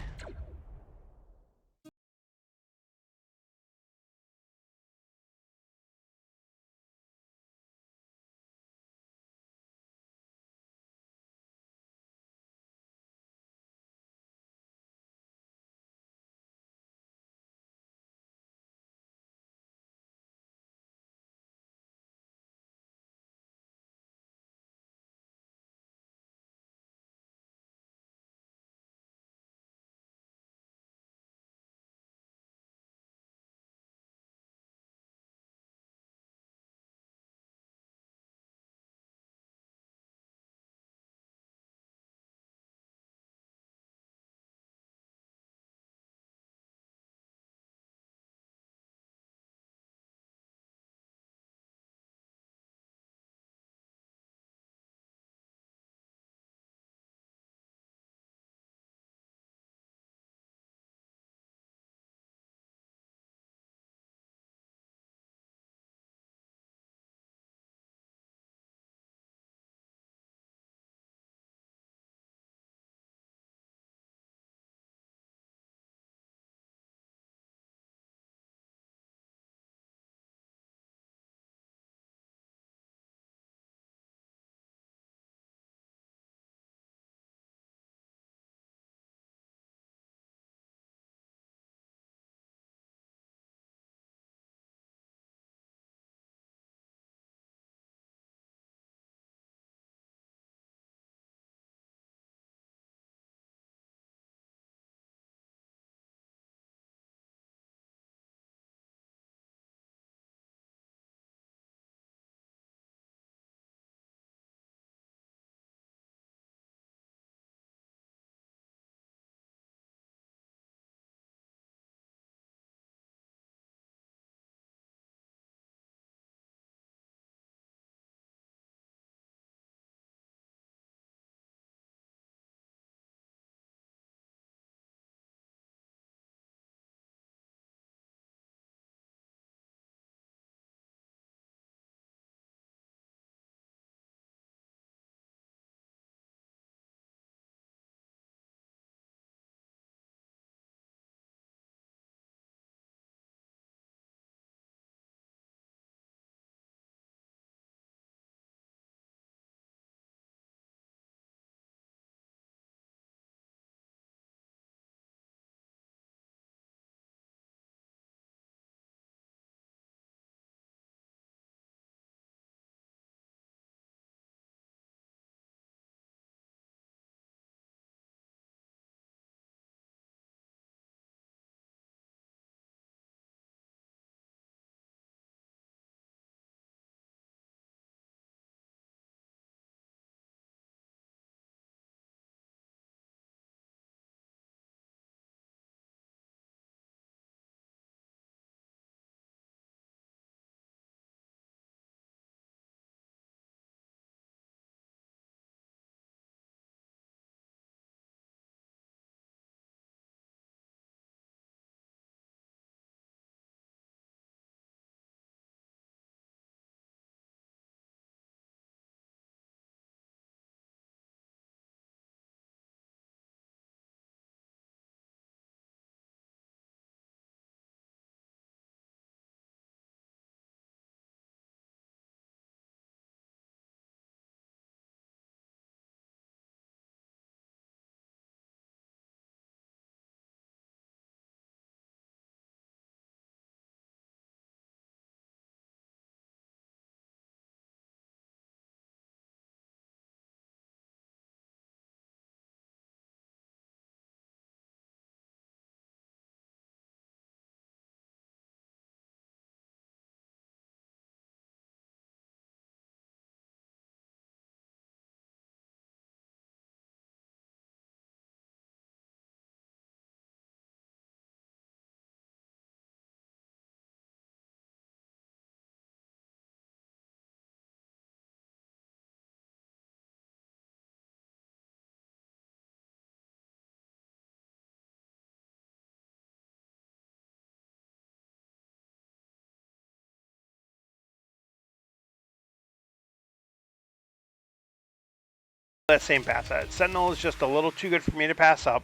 A: that same path. Sentinel is just a little too good for me to pass up.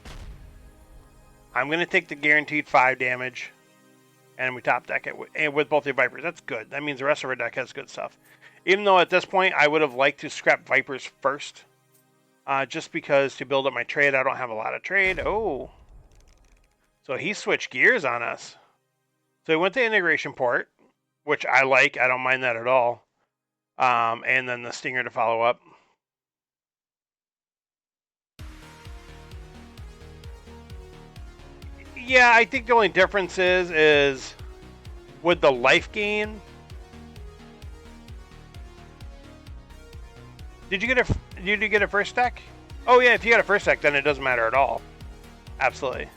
A: I'm going to take the guaranteed 5 damage. And we top deck it with both the Vipers. That's good. That means the rest of our deck has good stuff. Even though at this point, I would have liked to scrap Vipers first. Just because to build up my trade, I don't have a lot of trade. Oh. So he switched gears on us. So he went to integration port, which I like. I don't mind that at all. And then the Stinger to follow up. Yeah, I think the only difference is with the life gain. Did you get a first deck? Oh yeah, if you got a first deck, then it doesn't matter at all. Absolutely.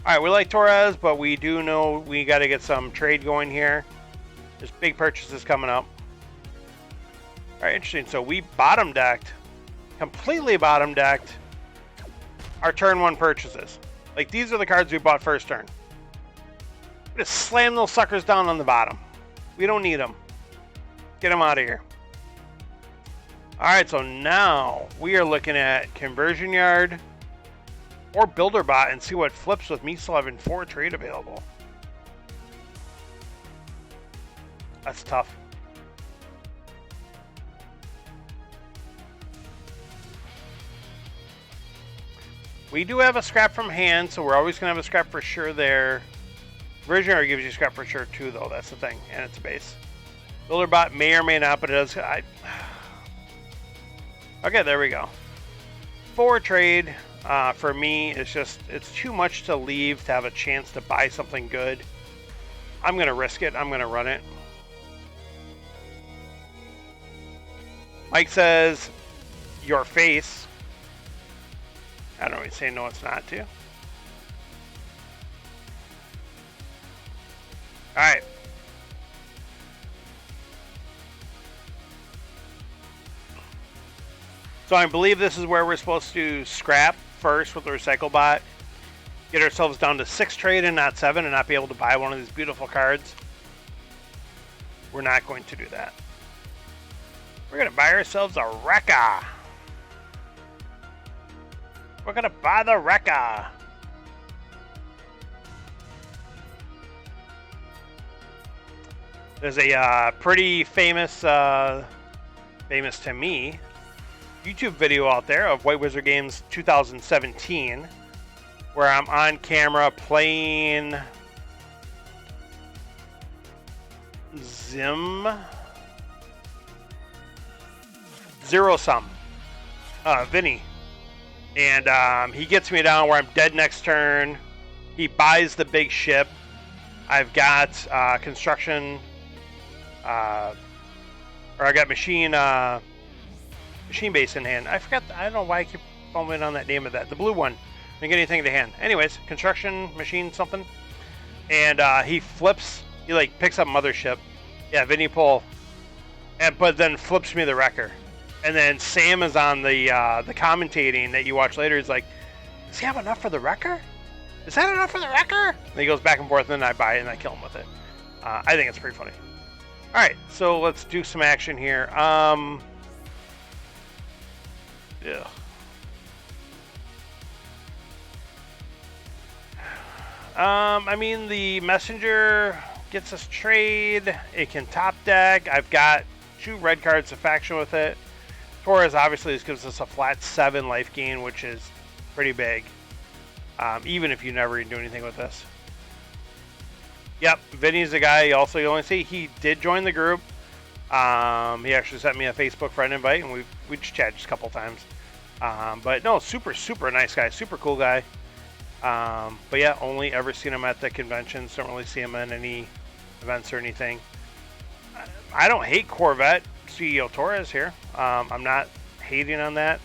A: All right, we like Torres, but we do know we got to get some trade going here. There's big purchases coming up. All right, interesting. So we bottom decked, completely bottom decked our turn 1 purchases. Like, these are the cards we bought first turn. Just slam those suckers down on the bottom. We don't need them. Get them out of here. Alright, so now we are looking at Conversion Yard or Builder Bot and see what flips with me still having 4 trade available. That's tough. We do have a scrap from hand, so we're always going to have a scrap for sure there. Conversion Yard gives you scrap for sure too, though. That's the thing, and it's a base. Builder Bot may or may not, but it does. Okay, there we go. 4 trade for me is just, it's too much to leave to have a chance to buy something good. I'm going to risk it. I'm going to run it. Mike says, your face. I don't really say no, it's not to. Alright. So I believe this is where we're supposed to scrap first with the Recycle Bot. Get ourselves down to 6 trade and not 7 and not be able to buy one of these beautiful cards. We're not going to do that. We're going to buy ourselves a Rekka. We're going to buy the Rekka. There's a pretty famous, famous to me, YouTube video out there of White Wizard Games 2017, where I'm on camera playing Zero Sum, Vinny. And he gets me down where I'm dead next turn. He buys the big ship. I've got construction, or I got machine base in hand. I forgot. I don't know why I keep foaming on that name of that. The blue one. I didn't get anything to hand. Anyways, construction machine something. And he flips. He like picks up mothership. Yeah, Vinny pull. But then flips me the wrecker. And then Sam is on the commentating that you watch later. He's like, does he have enough for the wrecker? Is that enough for the wrecker? And he goes back and forth, and then I buy it and I kill him with it. I think it's pretty funny. All right, so let's do some action here. Yeah. I mean, the messenger gets us trade. It can top deck. I've got 2 red cards to faction with it. Torres obviously this gives us a flat 7 life gain, which is pretty big. Even if you never even do anything with this. Yep, Vinny's the guy. Also, you only see he did join the group. He actually sent me a Facebook friend invite, and we just chatted just a couple times. But no, super nice guy, super cool guy. But yeah, only ever seen him at the conventions. Don't really see him in any events or anything. I don't hate Corvette CEO Torres here. I'm not hating on that.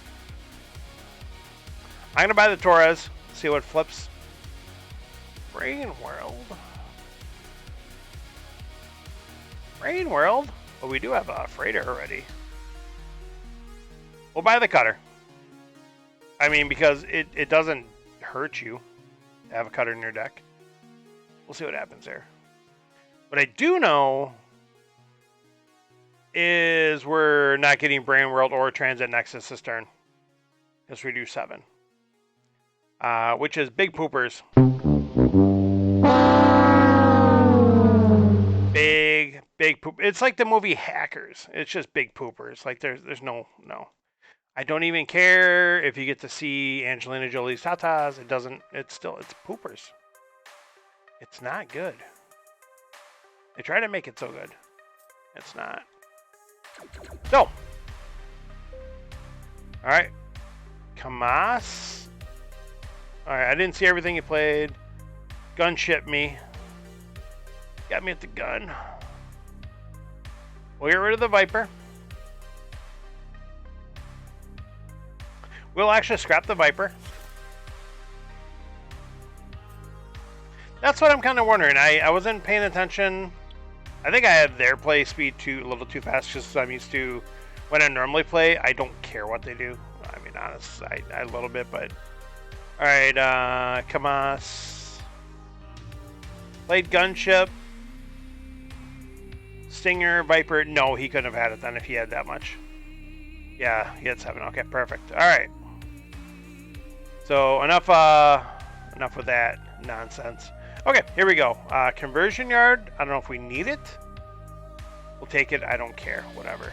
A: I'm gonna buy the Torres. See what flips. Rain World. But we do have a freighter already. We'll buy the cutter. I mean, because it doesn't hurt you to have a cutter in your deck. We'll see what happens there. But I do know is we're not getting Brain World or Transit Nexus this turn. Because we do 7. Which is big poopers. Big poop. It's like the movie Hackers. It's just big poopers. Like there's no. I don't even care if you get to see Angelina Jolie's tatas. It doesn't. It's poopers. It's not good. They try to make it so good. It's not. So. All right. Kamas. All right. I didn't see everything you played. Gunship me. Got me at the gun. We'll get rid of the Viper. We'll actually scrap the Viper. That's what I'm kind of wondering. I wasn't paying attention. I think I had their play speed a little too fast just I'm used to when I normally play. I don't care what they do. I mean, honestly, I a little bit, but... Alright, Kamas. Played Gunship. Stinger, Viper. No, he couldn't have had it then if he had that much. Yeah, he had 7. Okay, perfect. Alright. So, enough with that nonsense. Okay, here we go. Conversion yard. I don't know if we need it. We'll take it. I don't care. Whatever.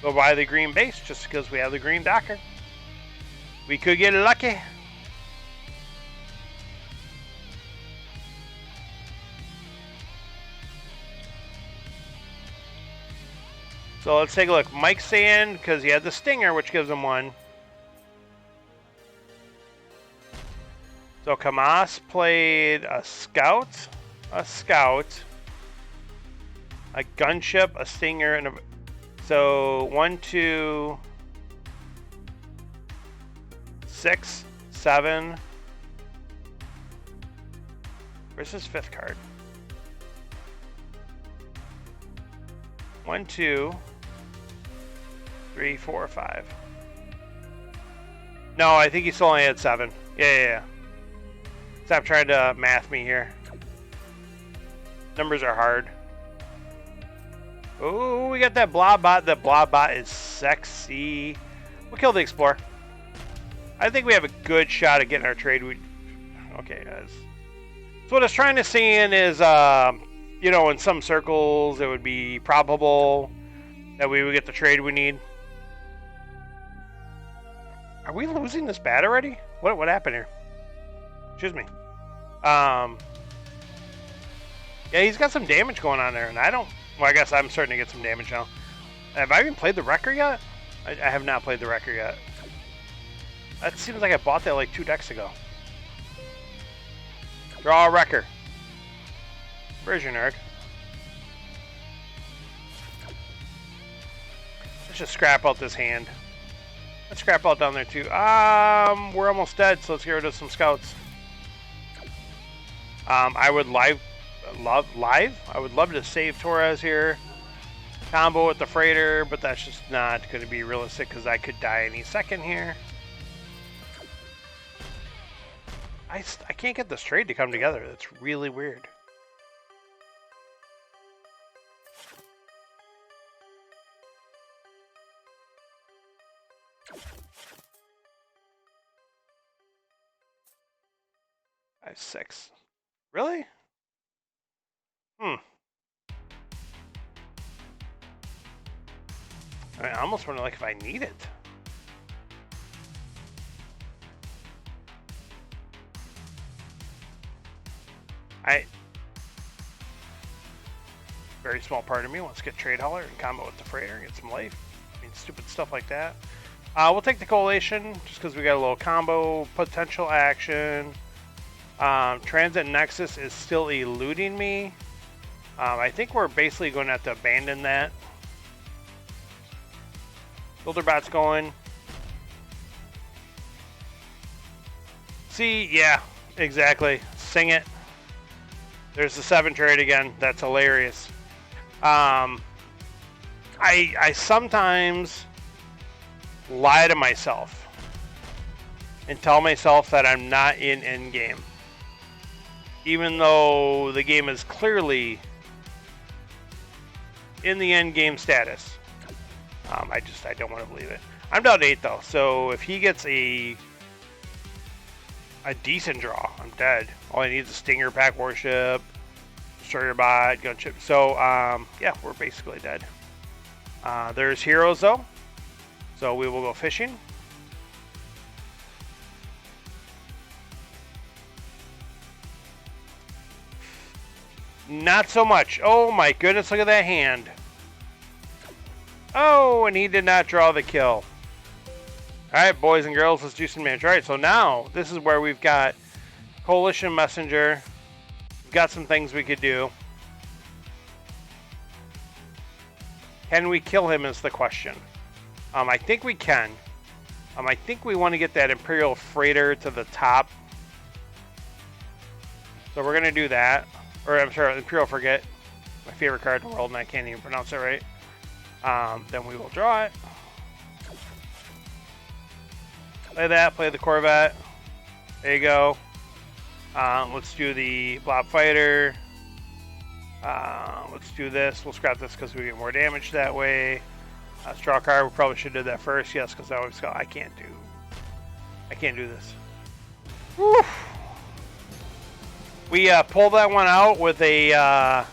A: Go buy the green base just because we have the green docker. We could get lucky. So let's take a look. Mike's saying because he had the Stinger, which gives him 1. So Kamas played a Scout, a Gunship, a Stinger, and a... So 1, 2, 6, 7. Where's his 5th card? 1, 2, 3, 4, 5. No, I think he still only had 7. Yeah. Stop trying to math me here. Numbers are hard. Oh, we got that blob bot. That blob bot is sexy. We'll kill the Explorer. I think we have a good shot at getting our trade. Okay, guys. So what I was trying to see in is, you know, in some circles, it would be probable that we would get the trade we need. Are we losing this bat already? What happened here? Excuse me. Yeah, he's got some damage going on there, and I don't... Well, I guess I'm starting to get some damage now. Have I even played the Wrecker yet? I have not played the Wrecker yet. That seems like I bought that like 2 decks ago. Draw a Wrecker. Version Erg. Let's just scrap out this hand. Let's scrap out down there too. We're almost dead, so let's get rid of some scouts. I would I would love to save Torres here. Combo with the freighter, but that's just not going to be realistic because I could die any second here. I can't get this trade to come together. That's really weird. I have 6. Really? I almost wonder like if I need it. Very small part of me wants to get Trade Hauler and combo with the freighter and get some life. I mean, stupid stuff like that. We'll take the Coalition just because we got a little combo potential action. Transit Nexus is still eluding me. I think we're basically going to have to abandon that. Builderbot's going. See, yeah, exactly. Sing it. There's the 7 trade again. That's hilarious. I sometimes lie to myself and tell myself that I'm not in endgame. even though the game is clearly in the end game status. I don't want to believe it. I'm down to 8 though, so if he gets a decent draw, I'm dead. All he needs is a Stinger, Pack Warship, Destroyer Bot, Gunship. So yeah, we're basically dead. There's heroes though, so we will go fishing. Not so much. Oh my goodness, look at that hand. Oh, and he did not draw the kill. Alright, boys and girls, let's do some damage. Alright, so now, this is where we've got Coalition Messenger. We've got some things we could do. Can we kill him is the question. I think we can. I think we want to get that Imperial Freighter to the top. So we're going to do that. Or, I'm sorry, Imperial Frigate. My favorite card in the world, and I can't even pronounce it right. Then we will draw it. Play that, play the Corvette. There you go. Let's do the Blob Fighter. Let's do this. We'll scrap this because we get more damage that way. Let's draw a card. We probably should have did that first. Yes, because I always go, I can't do this. Woo. We pulled that one out with a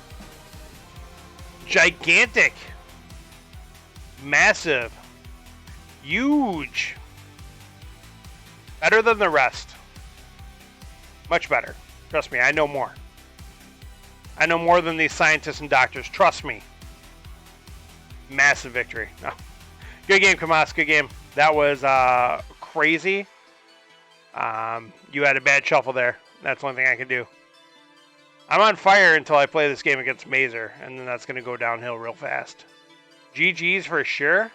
A: gigantic, massive, huge, better than the rest. Much better. Trust me, I know more. I know more than these scientists and doctors. Trust me. Massive victory. Oh. Good game, Kamas. Good game. That was crazy. You had a bad shuffle there. That's the only thing I could do. I'm on fire until I play this game against Mazer, and then that's going to go downhill real fast. GG's for sure.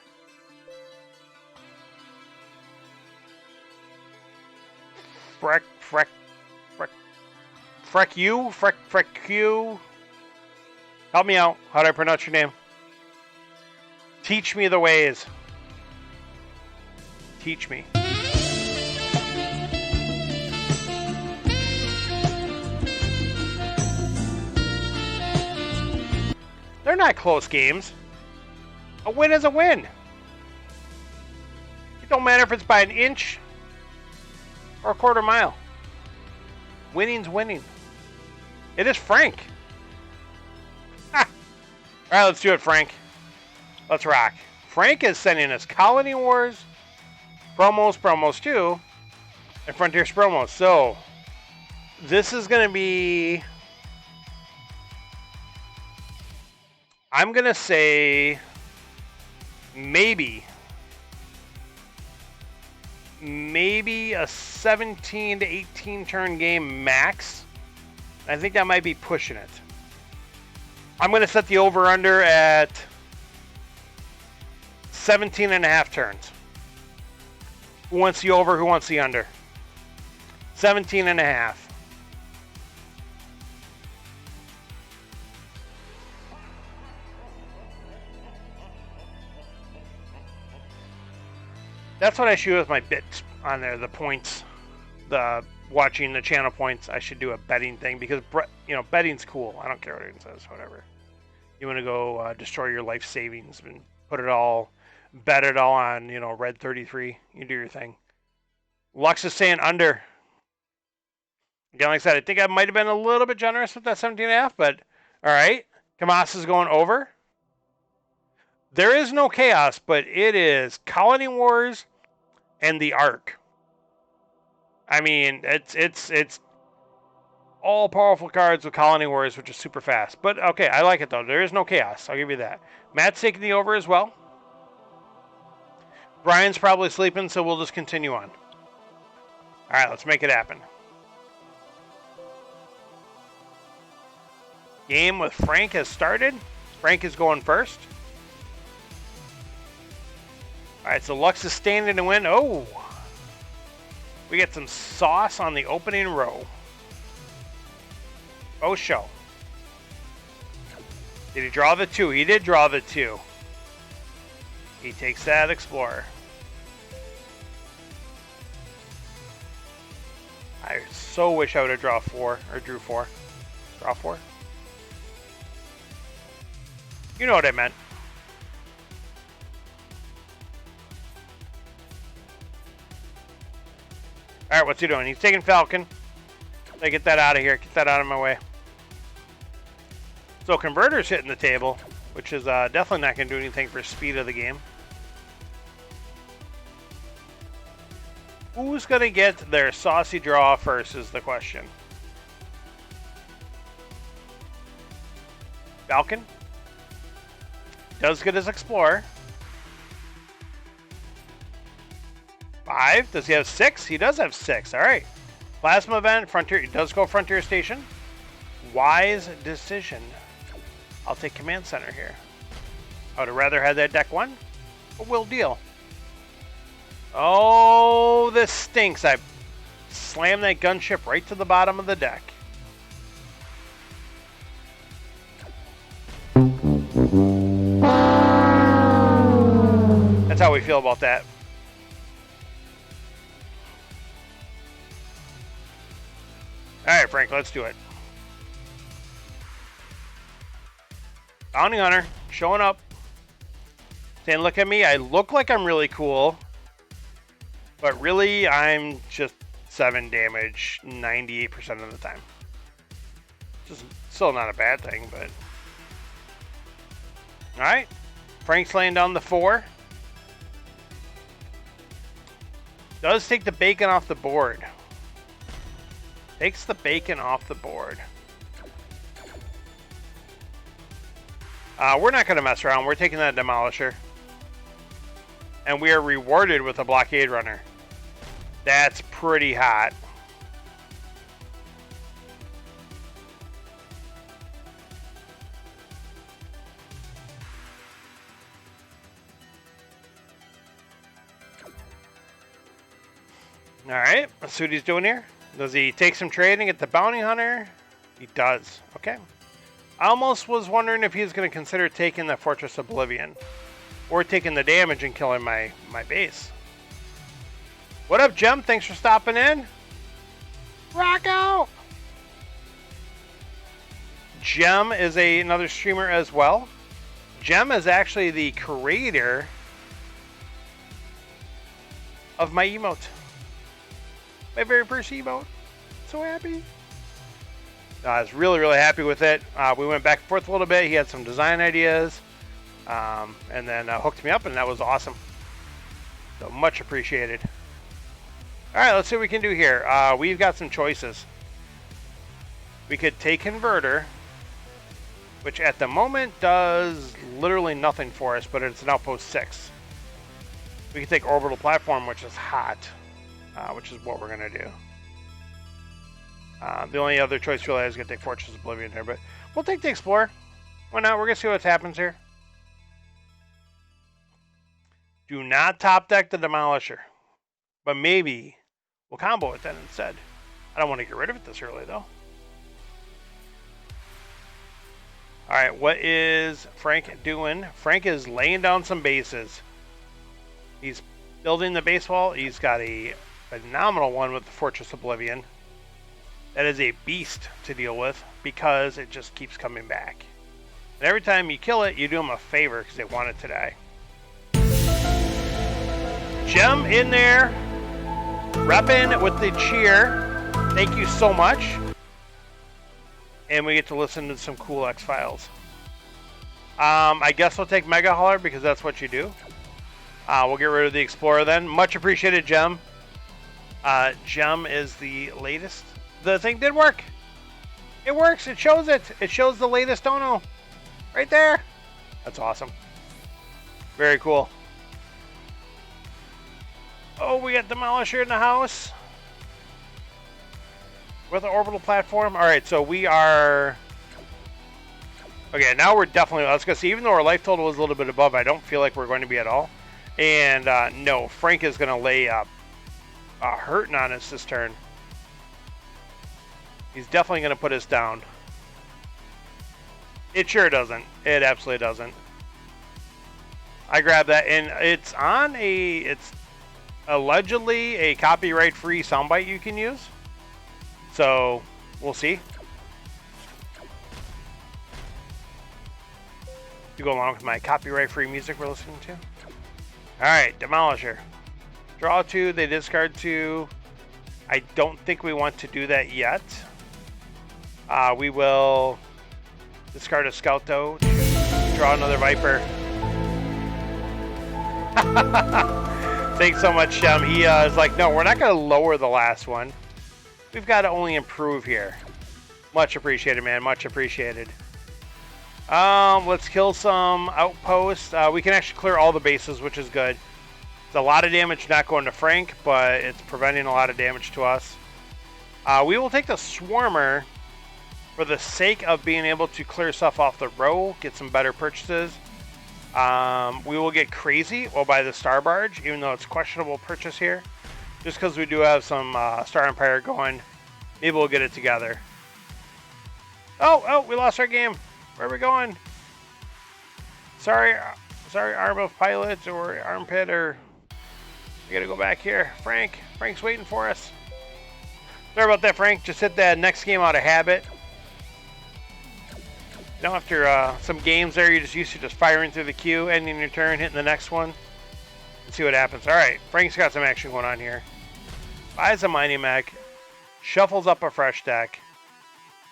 A: Freck you. Help me out. How do I pronounce your name? Teach me the ways. Teach me. They're not close games. A win is a win. It don't matter if it's by an inch or a quarter mile. Winning's winning. It is Frank. Ah. All right, let's do it, Frank. Let's rock. Frank is sending us Colony Wars, promos 2, and Frontiers promos. So, this is going to be... I'm going to say maybe a 17 to 18 turn game max. I think that might be pushing it. I'm going to set the over-under at 17 and a half turns. Who wants the over? Who wants the under? 17 and a half. That's what I should do with my bits on there, the points, the watching the channel points. I should do a betting thing because, you know, betting's cool. I don't care what it says, whatever. You want to go destroy your life savings and put it all, bet it all on, you know, red 33. You do your thing. Lux is saying under. Again, like I said, I think I might have been a little bit generous with that 17.5, but all right. Kamas is going over. There is no chaos, but it is Colony Wars and the Ark. I mean, it's all powerful cards with Colony Wars, which is super fast. But okay, I like it though. There is no chaos. I'll give you that. Matt's taking the over as well. Brian's probably sleeping, so we'll just continue on. All right, let's make it happen. Game with Frank has started. Frank is going first. All right, so Lux is standing to win. Oh, we get some sauce on the opening row. Oh, show. Did he draw the 2? He did draw the 2. He takes that Explorer. I so wish I would have drawn 4 or drew 4. Draw 4? You know what I meant. Alright, what's he doing? He's taking Falcon. Let me get that out of here. Get that out of my way. So Converter's hitting the table, which is definitely not going to do anything for speed of the game. Who's going to get their saucy draw first is the question. Falcon does get his Explorer. 5. Does he have 6? He does have 6. All right. Plasma event, Frontier. He does go Frontier Station. Wise decision. I'll take Command Center here. I would have rather had that deck 1, but we'll deal. Oh, this stinks. I slammed that gunship right to the bottom of the deck. That's how we feel about that. Alright, Frank, let's do it. Bounty Hunter, showing up. Saying, look at me, I look like I'm really cool. But really, I'm just 7 damage 98% of the time. Just still not a bad thing, but... Alright. Frank's laying down the 4. Does take the bacon off the board. Takes the bacon off the board. We're not going to mess around. We're taking that Demolisher. And we are rewarded with a Blockade Runner. That's pretty hot. Alright, let's see what he's doing here. Does he take some trade and get the Bounty Hunter? He does. Okay. I almost was wondering if he's going to consider taking the Fortress Oblivion. Or taking the damage and killing my base. What up, Gem? Thanks for stopping in. Rock out! Gem is another streamer as well. Gem is actually the creator of my emote. My very first emote. So happy. I was really, really happy with it. We went back and forth a little bit. He had some design ideas. And then hooked me up, and that was awesome. So much appreciated. Alright, let's see what we can do here. We've got some choices. We could take Converter, which at the moment does literally nothing for us, but it's an Outpost 6. We can take Orbital Platform, which is hot, which is what we're going to do. The only other choice really is going to take Fortress Oblivion here, but we'll take the Explorer. Why not? We're going to see what happens here. Do not top deck the Demolisher, but maybe we'll combo it then instead. I don't want to get rid of it this early, though. All right, what is Frank doing? Frank is laying down some bases. He's building the base wall. He's got a phenomenal one with the Fortress Oblivion. That is a beast to deal with because it just keeps coming back. And every time you kill it, you do them a favor because they want it to die. Gem in there, repping with the cheer. Thank you so much. And we get to listen to some cool X-Files. I guess we'll take Mega Hauler because that's what you do. We'll get rid of the Explorer then. Much appreciated, Gem. Gem is the latest. The thing did work. It works. It shows it. It shows the latest dono. Right there. That's awesome. Very cool. Oh, we got Demolisher in the house. With the Orbital Platform. Alright, so we are... Okay, now we're definitely... Let's go see. Even though our life total is a little bit above, I don't feel like we're going to be at all. And, no, Frank is going to lay up hurting on us this turn. He's definitely going to put us down. It sure doesn't. It absolutely doesn't. I grabbed that, and it's on a... It's allegedly a copyright-free soundbite you can use. So we'll see. To go along with my copyright-free music we're listening to. All right, Demolisher. Draw 2. They discard 2. I don't think we want to do that yet. We will discard a Scout though. Draw another Viper. Thanks so much, Shem. He is like, no, we're not going to lower the last one. We've got to only improve here. Much appreciated, man. Much appreciated. Let's kill some outposts. We can actually clear all the bases, which is good. It's a lot of damage not going to Frank, but it's preventing a lot of damage to us. We will take the Swarmer for the sake of being able to clear stuff off the row, get some better purchases. We will get Crazy. We'll buy the Star Barge, even though it's a questionable purchase here. Just because we do have some Star Empire going. Maybe we'll get it together. Oh, we lost our game. Where are we going? Sorry, Arm of Pilot or Armpit, or we gotta go back here. Frank's waiting for us. Sorry about that, Frank. Just hit that next game out of habit. You know, after some games there, you're just used to just firing through the queue, ending your turn, hitting the next one, and see what happens. All right, Frank's got some action going on here. Buys a mining mech, shuffles up a fresh deck.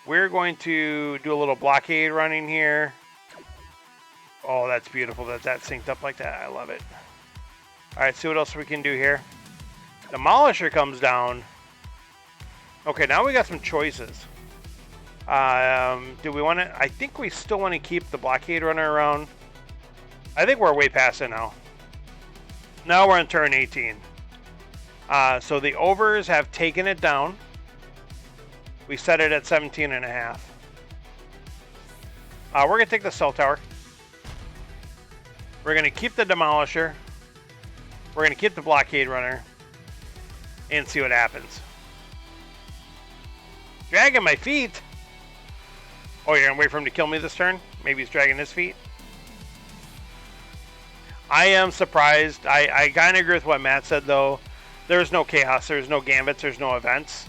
A: We're going to do a little blockade running here. Oh, that's beautiful that that synced up like that. I love it. All right, see what else we can do here. Demolisher comes down. Okay, now we got some choices. Do we want to? I think we still want to keep the blockade runner around. I think we're way past it now. Now we're on turn 18. So the overs have taken it down. We set it at 17.5. We're going to take the cell tower. We're going to keep the Demolisher. We're going to keep the blockade runner. And see what happens. Dragging my feet. Oh, you're going to wait for him to kill me this turn? Maybe he's dragging his feet. I am surprised. I kind of agree with what Matt said, though. There's no chaos. There's no gambits. There's no events.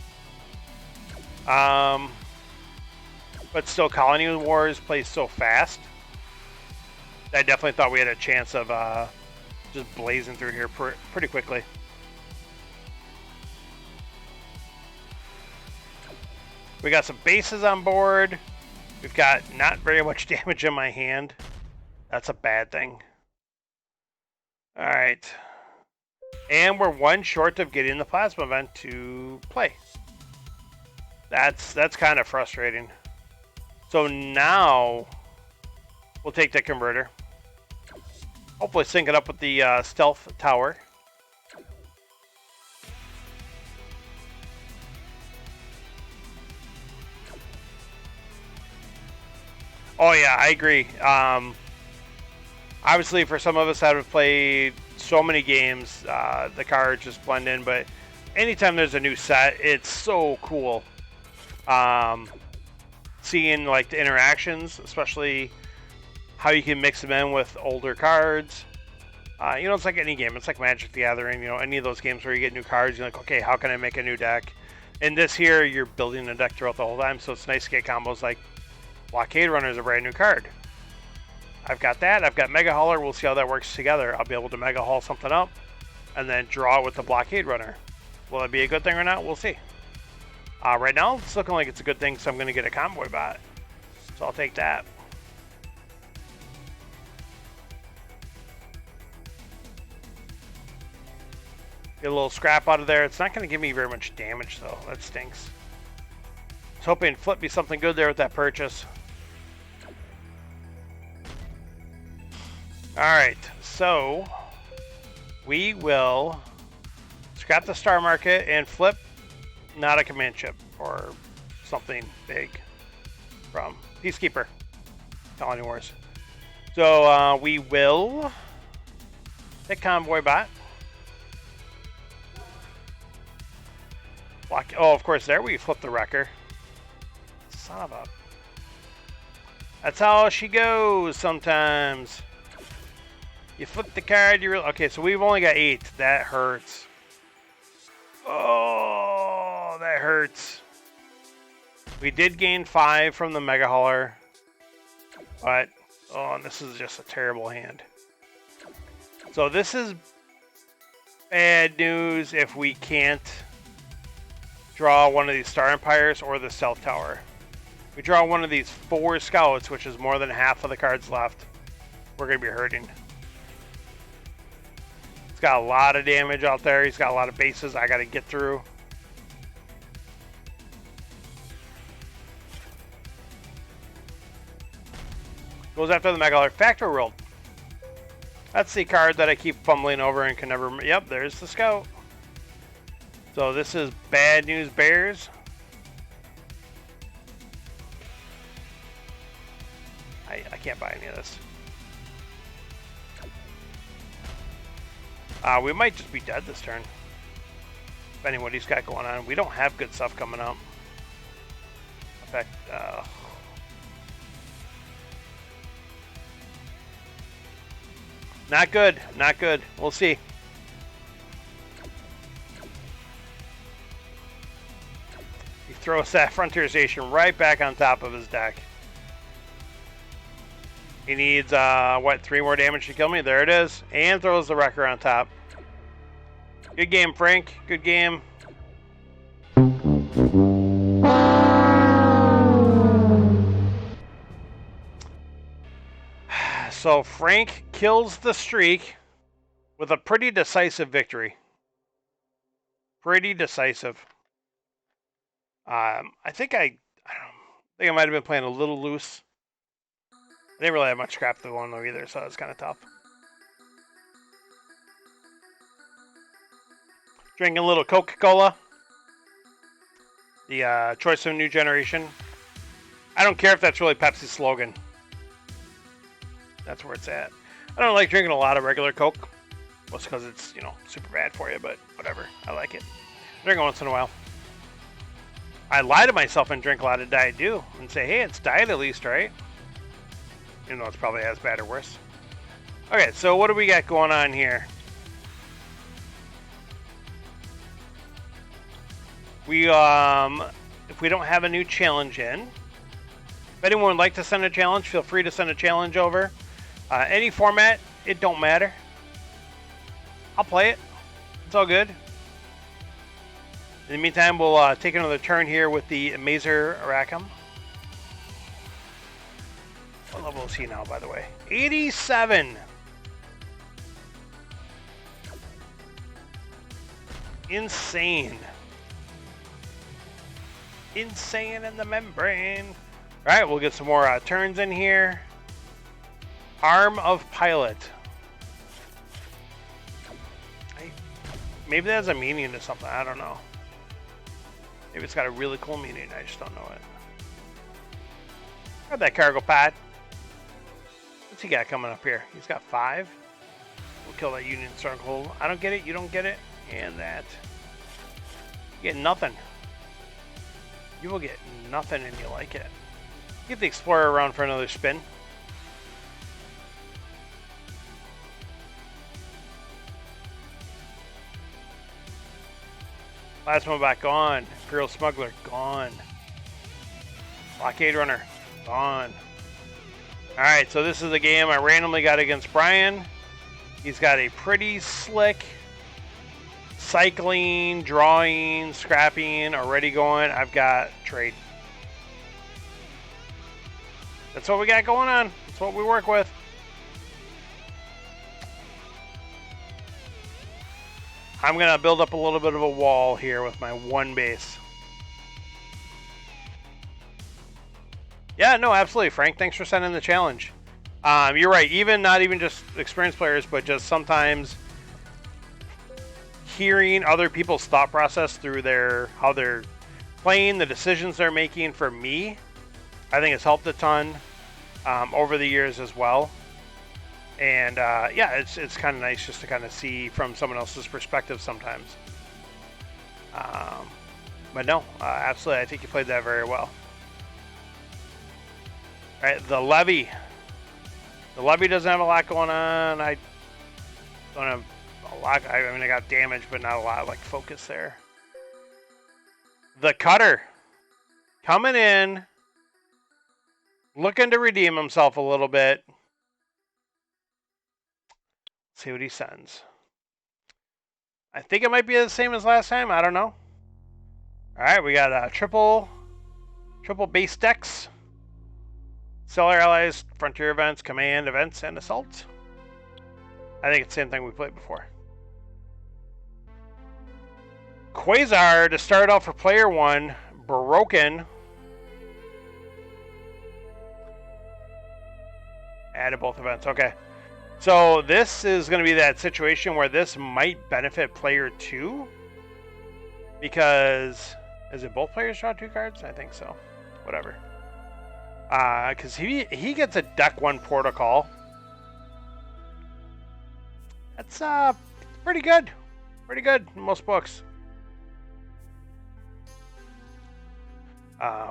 A: But still, Colony Wars plays so fast. I definitely thought we had a chance of just blazing through here pretty quickly. We got some bases on board. We've got not very much damage in my hand. That's a bad thing. All right. And we're one short of getting the plasma event to play. That's kind of frustrating. So now we'll take the converter. Hopefully sync it up with the stealth tower. Oh yeah, I agree. Obviously, for some of us that have played so many games, the cards just blend in. But anytime there's a new set, it's so cool. Seeing like the interactions, especially how you can mix them in with older cards. You know, it's like any game. It's like Magic the Gathering. You know, any of those games where you get new cards, you're like, okay, how can I make a new deck? In this here, you're building a deck throughout the whole time, so it's nice to get combos like Blockade Runner is a brand new card. I've got that. I've got Mega Hauler. We'll see how that works together. I'll be able to Mega Haul something up and then draw it with the Blockade Runner. Will it be a good thing or not? We'll see. Right now, it's looking like it's a good thing, so I'm going to get a Convoy bot. So I'll take that. Get a little scrap out of there. It's not going to give me very much damage, though. That stinks. I was hoping Flip me something good there with that purchase. Alright, so we will scrap the Star Market and flip not a command chip or something big from Peacekeeper. Colony Wars. So we will hit Convoy Bot. Block. Oh, of course, there we flip the Wrecker. Son of a... That's how she goes sometimes. You flip the card, you really... Okay, so we've only got 8. That hurts. Oh, that hurts. We did gain 5 from the Mega Hauler, but oh, and this is just a terrible hand. So this is bad news if we can't draw one of these Star Empires or the Stealth Tower. We draw one of these 4 Scouts, which is more than half of the cards left. We're going to be hurting. He's got a lot of damage out there. He's got a lot of bases I got to get through. Goes after the Mega Factory World. That's the card that I keep fumbling over and can never... Yep, there's the Scout. So this is bad news bears. I can't buy any of this. We might just be dead this turn. Depending on what he's got going on. We don't have good stuff coming up. In fact, not good. Not good. We'll see. He throws that Frontierization right back on top of his deck. He needs, what, 3 more damage to kill me? There it is. And throws the Wrecker on top. Good game, Frank. Good game. So Frank kills the streak with a pretty decisive victory. Pretty decisive. I think I might have been playing a little loose. I didn't really have much scrap to one though either, so it's kind of tough. Drinking a little Coca-Cola. The choice of a new generation. I don't care if that's really Pepsi's slogan. That's where it's at. I don't like drinking a lot of regular Coke. Well, it's because it's, you know, super bad for you, but whatever. I like it. I drink it once in a while. I lie to myself and drink a lot of Diet Dew and say, hey, it's diet at least, right? Even though it's probably as bad or worse. Okay, so what do we got going on here? We, if we don't have a new challenge in, if anyone would like to send a challenge, feel free to send a challenge over. Any format, it don't matter. I'll play it. It's all good. In the meantime, we'll take another turn here with the Mazer Aracham. What level is he now, by the way? 87! Insane. Insane in the membrane. Alright, we'll get some more turns in here. Arm of Pilot. Maybe that has a meaning to something. I don't know. Maybe it's got a really cool meaning. I just don't know it. Grab that cargo pod. What's he got coming up here? He's got 5. We'll kill that Union Stronghold. I don't get it. You don't get it. And that. You get nothing. You will get nothing and you like it. Get the Explorer around for another spin. Plasma back gone. Imperial Smuggler gone. Blockade Runner gone. Alright, so this is a game I randomly got against Brian. He's got a pretty slick cycling, drawing, scrapping already going. I've got trade. That's what we got going on. That's what we work with. I'm going to build up a little bit of a wall here with my 1 base. Yeah, no, absolutely, Frank. Thanks for sending the challenge. You're right. Not even just experienced players, but just sometimes hearing other people's thought process through how they're playing, the decisions they're making for me, I think has helped a ton over the years as well. And yeah, it's kind of nice just to kind of see from someone else's perspective sometimes. But no, absolutely, I think you played that very well. All right, the Levy. The Levy doesn't have a lot going on. I don't have a lot. I mean, I got damage, but not a lot like focus there. The Cutter. Coming in, looking to redeem himself a little bit. See what he sends. I think it might be the same as last time. I don't know. All right, we got a triple base decks. Stellar Allies, Frontier Events, Command Events, and Assault. I think it's the same thing we played before. Quasar to start off for player 1. Broken. Added both events. Okay. So this is going to be that situation where this might benefit player 2. Because... Is it both players draw 2 cards? I think so. Whatever. Because he gets a deck 1 protocol. That's pretty good. Pretty good in most books.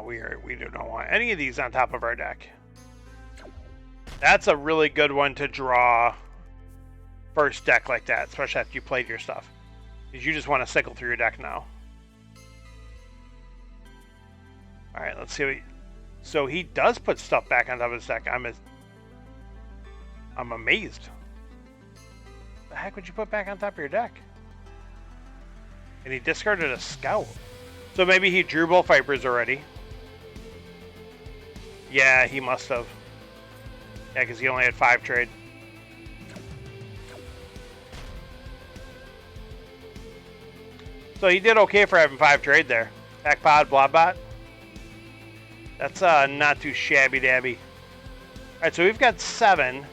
A: We do not want any of these on top of our deck. That's a really good one to draw first deck like that, especially after you played your stuff. Because you just want to cycle through your deck now. Alright, let's see what so he does put stuff back on top of his deck. I'm amazed. What the heck would you put back on top of your deck? And he discarded a scout. So maybe he drew both Vipers already. Yeah, he must have. Yeah, because he only had 5 trade. So he did okay for having 5 trade there. Packpod, Blobbot. That's not too shabby-dabby. Alright, so we've got 7.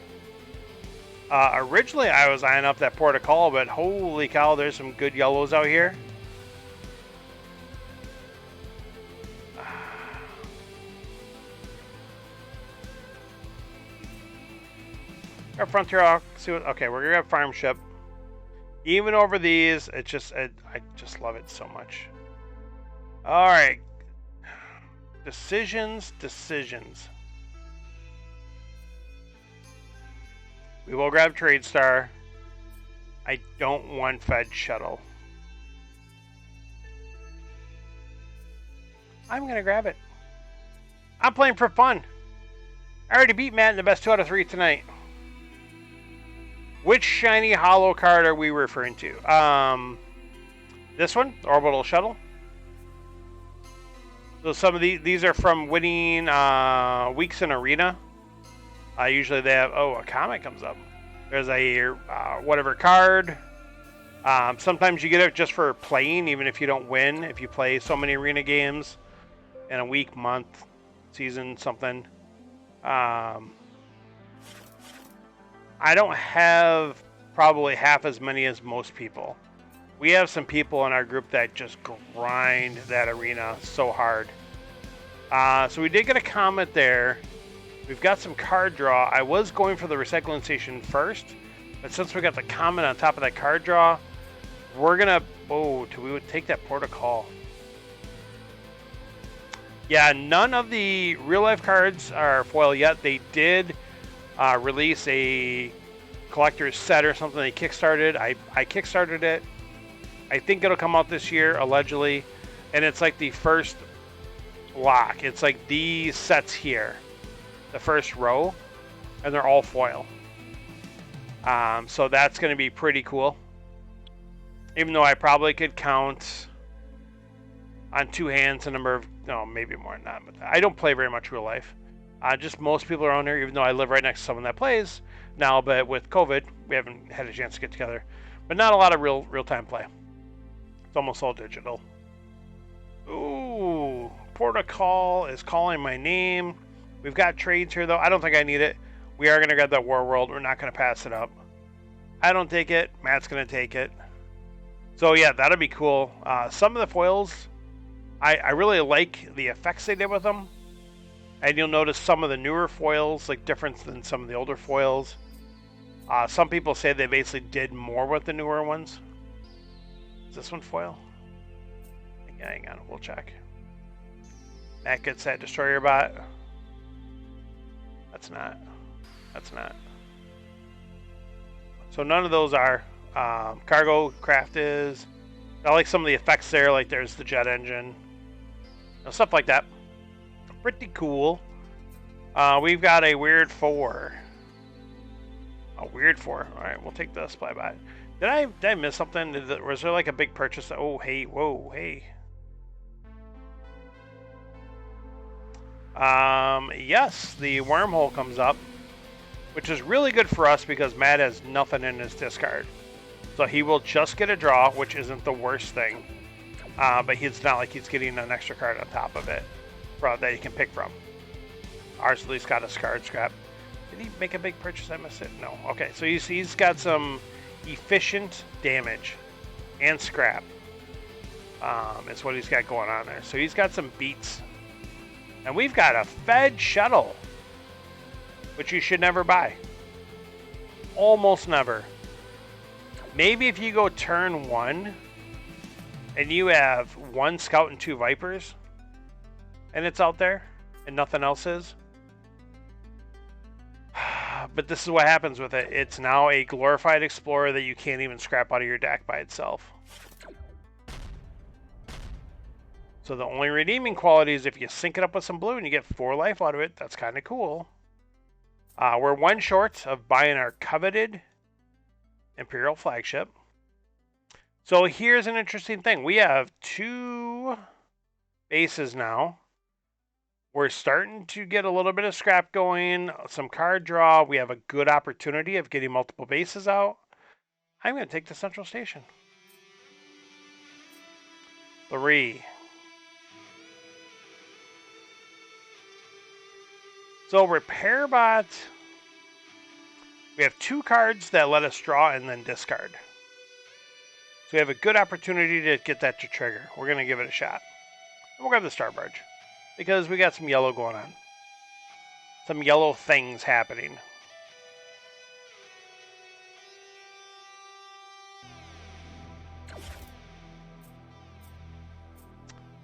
A: Originally, I was eyeing up that Port of Call, but holy cow, there's some good yellows out here. Our Frontier, see what, okay, we're gonna have Farm Ship. Even over these, it's just, I just love it so much. Alright. Decisions. We will grab Trade Star. I don't want Fed Shuttle. I'm going to grab it. I'm playing for fun. I already beat Matt in the best 2 out of 3 tonight. Which shiny hollow card are we referring to? This one, Orbital Shuttle. So some of these are from winning weeks in Arena. Usually they have, a comic comes up. There's a whatever card. Sometimes you get it just for playing, even if you don't win. If you play so many Arena games in a week, month, season, something. I don't have probably half as many as most people. We have some people in our group that just grind that Arena so hard. So we did get a comment there. We've got some card draw. I was going for the recycling station first, but since we got the comment on top of that card draw, we're gonna, we would take that Port of Call. Yeah, none of the real life cards are foil yet. They did release a collector's set or something they kickstarted. I kickstarted it. I think it'll come out this year, allegedly. And it's like the first lock. It's like these sets here. The first row. And they're all foil. So that's going to be pretty cool. Even though I probably could count on 2 hands the number of... No, maybe more than that. But I don't play very much real life. Just most people are on here, even though I live right next to someone that plays now. But with COVID, we haven't had a chance to get together. But not a lot of real-time play. It's almost all digital. Ooh, Port of Call is calling my name. We've got trades here, though. I don't think I need it. We are going to grab that War World. We're not going to pass it up. I don't take it. Matt's going to take it. So, yeah, that'll be cool. Some of the foils, I really like the effects they did with them. And you'll notice some of the newer foils, like, different than some of the older foils. Some people say they basically did more with the newer ones. Is this one foil? Hang on, we'll check. Matt gets that Destroyer Bot. That's not. That's not. So none of those are. Cargo Craft is. I like some of the effects there, like there's the jet engine. Stuff like that. Pretty cool. We've got a weird 4. A weird 4. All right, we'll take the supply bot. Did I miss something? Was there like a big purchase? Oh, hey, whoa, hey. Yes, the wormhole comes up, which is really good for us because Matt has nothing in his discard. So he will just get a draw, which isn't the worst thing. But it's not like he's getting an extra card on top of it that he can pick from. Ours at least got a card scrap. Did he make a big purchase? I missed it? No. Okay, so he's got some efficient damage and scrap. It's what he's got going on there. So he's got some beats. And we've got a Fed shuttle, which you should never buy. Almost never. Maybe if you go turn 1 and you have 1 scout and 2 vipers and it's out there and nothing else is. But this is what happens with it. It's now a glorified explorer that you can't even scrap out of your deck by itself. So the only redeeming quality is if you sync it up with some blue and you get 4 life out of it. That's kind of cool. We're 1 short of buying our coveted Imperial flagship. So here's an interesting thing. We have 2 bases now. We're starting to get a little bit of scrap going, some card draw. We have a good opportunity of getting multiple bases out. I'm going to take the Central Station. 3. So Repair Bot, we have 2 cards that let us draw and then discard. So we have a good opportunity to get that to trigger. We're going to give it a shot. And we'll grab the Star Barge because we got some yellow going on. Some yellow things happening.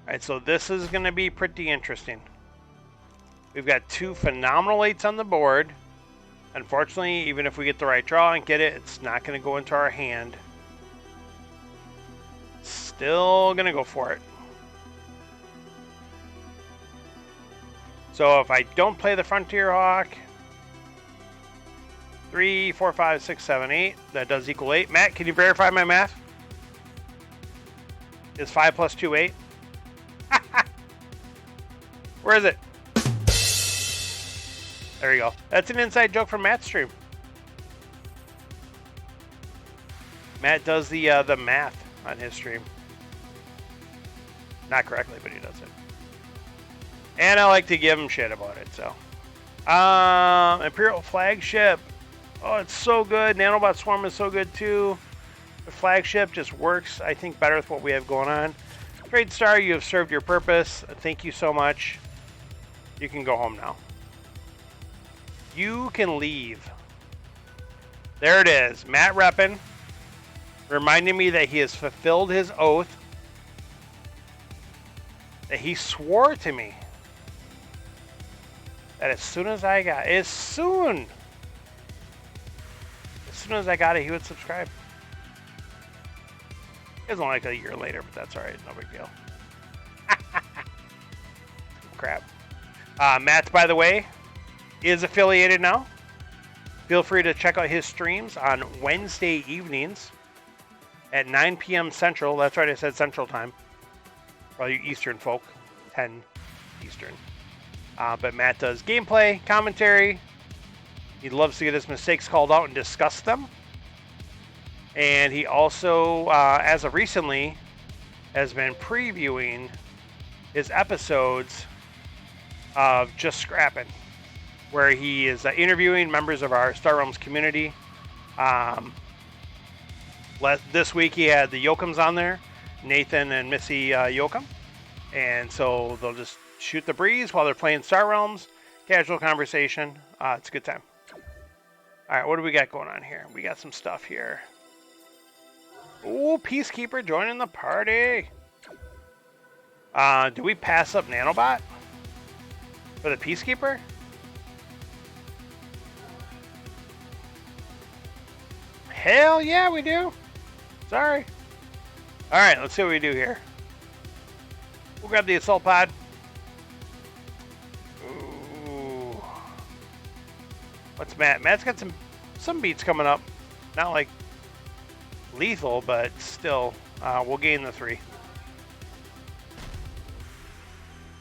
A: Alright, so this is going to be pretty interesting. We've got 2 phenomenal 8s on the board. Unfortunately, even if we get the right draw and get it, it's not going to go into our hand. Still going to go for it. So if I don't play the Frontier Hawk, 3, 4, 5, 6, 7, 8, that does equal 8. Matt, can you verify my math? Is 5 plus 2 8? Where is it? There you go. That's an inside joke from Matt's stream. Matt does the math on his stream. Not correctly, but he does it. And I like to give him shit about it, so. Imperial Flagship. Oh, it's so good. Nanobot Swarm is so good, too. The Flagship just works, I think, better with what we have going on. Trade Star, you have served your purpose. Thank you so much. You can go home now. You can leave. There it is. Matt Reppin reminding me that he has fulfilled his oath. That he swore to me. That as soon as I got it, as soon as I got it, he would subscribe. It's only like a year later, but that's alright. No big deal. Crap. Matt, by the way, is affiliated now. Feel free to check out his streams on Wednesday evenings at 9 p.m. Central. That's right, I said Central Time. For all you Eastern folk, 10 Eastern. But Matt does gameplay, commentary. He loves to get his mistakes called out and discuss them. And he also, as of recently, has been previewing his episodes of Just Scrapping, where he is interviewing members of our Star Realms community. This week he had the Yokums on there, Nathan and Missy Yokum. And so they'll just shoot the breeze while they're playing Star Realms. Casual conversation. It's a good time. All right, what do we got going on here? We got some stuff here. Ooh, Peacekeeper joining the party. Do we pass up Nanobot for the Peacekeeper? Hell yeah, we do. Sorry. All right, let's see what we do here. We'll grab the assault pod. What's Matt? Matt's got some beats coming up. Not like lethal, but still, we'll gain the 3.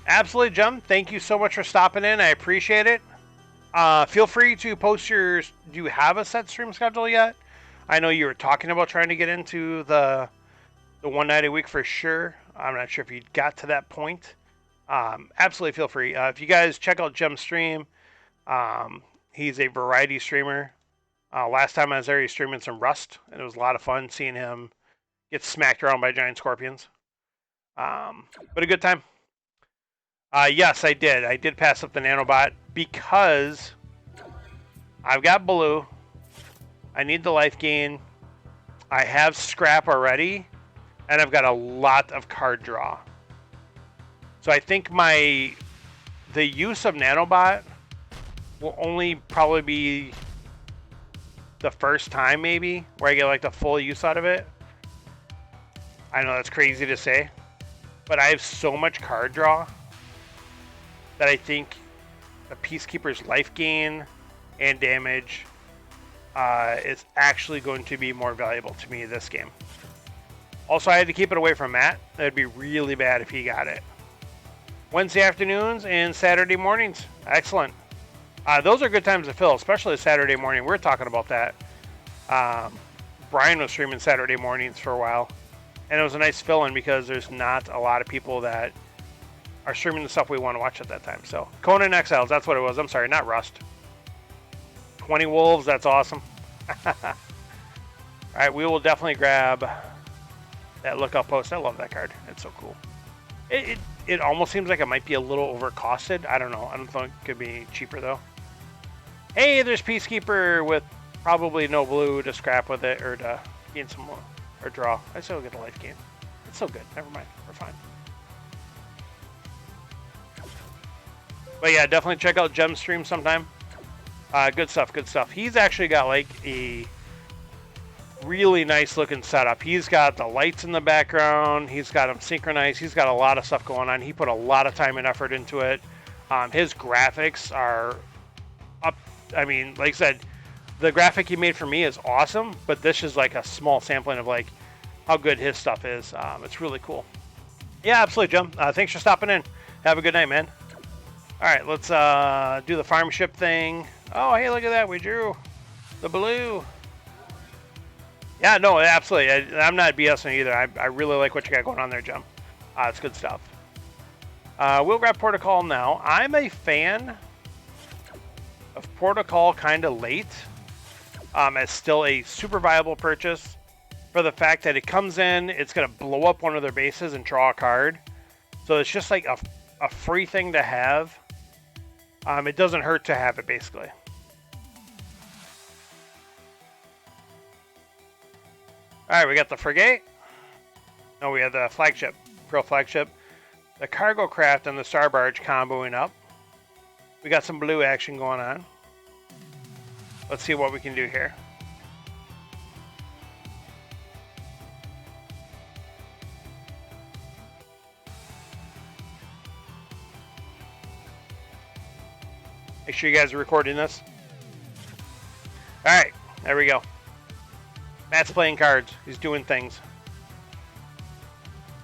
A: Absolutely, Jim. Thank you so much for stopping in. I appreciate it. Feel free to post your... Do you have a set stream schedule yet? I know you were talking about trying to get into the one night a week for sure. I'm not sure if you got to that point. Absolutely feel free. If you guys check out Jim's stream, he's a variety streamer. Last time I was there, he was streaming some Rust, and it was a lot of fun seeing him get smacked around by giant scorpions. But a good time. Yes, I did. I did pass up the nanobot because I've got blue. I need the life gain. I have scrap already, and I've got a lot of card draw. So I think the use of nanobot will only probably be the first time maybe where I get like the full use out of it. I know that's crazy to say, but I have so much card draw that I think the Peacekeeper's life gain and damage is actually going to be more valuable to me this game. Also, I had to keep it away from Matt. That'd be really bad if he got it. Wednesday afternoons and Saturday mornings. Excellent. Those are good times to fill, especially Saturday morning. We're talking about that. Brian was streaming Saturday mornings for a while, and it was a nice fill-in because there's not a lot of people that are streaming the stuff we want to watch at that time. So, Conan Exiles, that's what it was. I'm sorry, not Rust. 20 Wolves, that's awesome. Alright, we will definitely grab that lookout post. I love that card. It's so cool. It almost seems like it might be a little overcosted. I don't know. I don't think it could be cheaper, though. Hey, there's Peacekeeper with probably no blue to scrap with it or to gain some more, or draw. I still get a life gain. It's so good. Never mind. We're fine. But yeah, definitely check out Gem's stream sometime. Good stuff, good stuff. He's actually got like a really nice looking setup. He's got the lights in the background. He's got them synchronized. He's got a lot of stuff going on. He put a lot of time and effort into it. His graphics are up. I mean, like I said, the graphic he made for me is awesome, but this is like a small sampling of like how good his stuff is. It's really cool. Yeah, absolutely, Jim. Thanks for stopping in. Have a good night, man. All right, let's do the farm ship thing. Oh, hey, look at that. We drew the blue. Yeah, no, absolutely. I'm not BSing either. I really like what you got going on there, Jim. It's good stuff. We'll grab Protocol now. I'm a fan of Protocol kind of late. As still a super viable purchase for the fact that it comes in, it's going to blow up one of their bases and draw a card. So it's just like a free thing to have. It doesn't hurt to have it, basically. Alright, we got the frigate. No, we have the flagship. Pro flagship. The cargo craft and the star barge comboing up. We got some blue action going on. Let's see what we can do here. Make sure you guys are recording this. Alright, there we go. Matt's playing cards. He's doing things.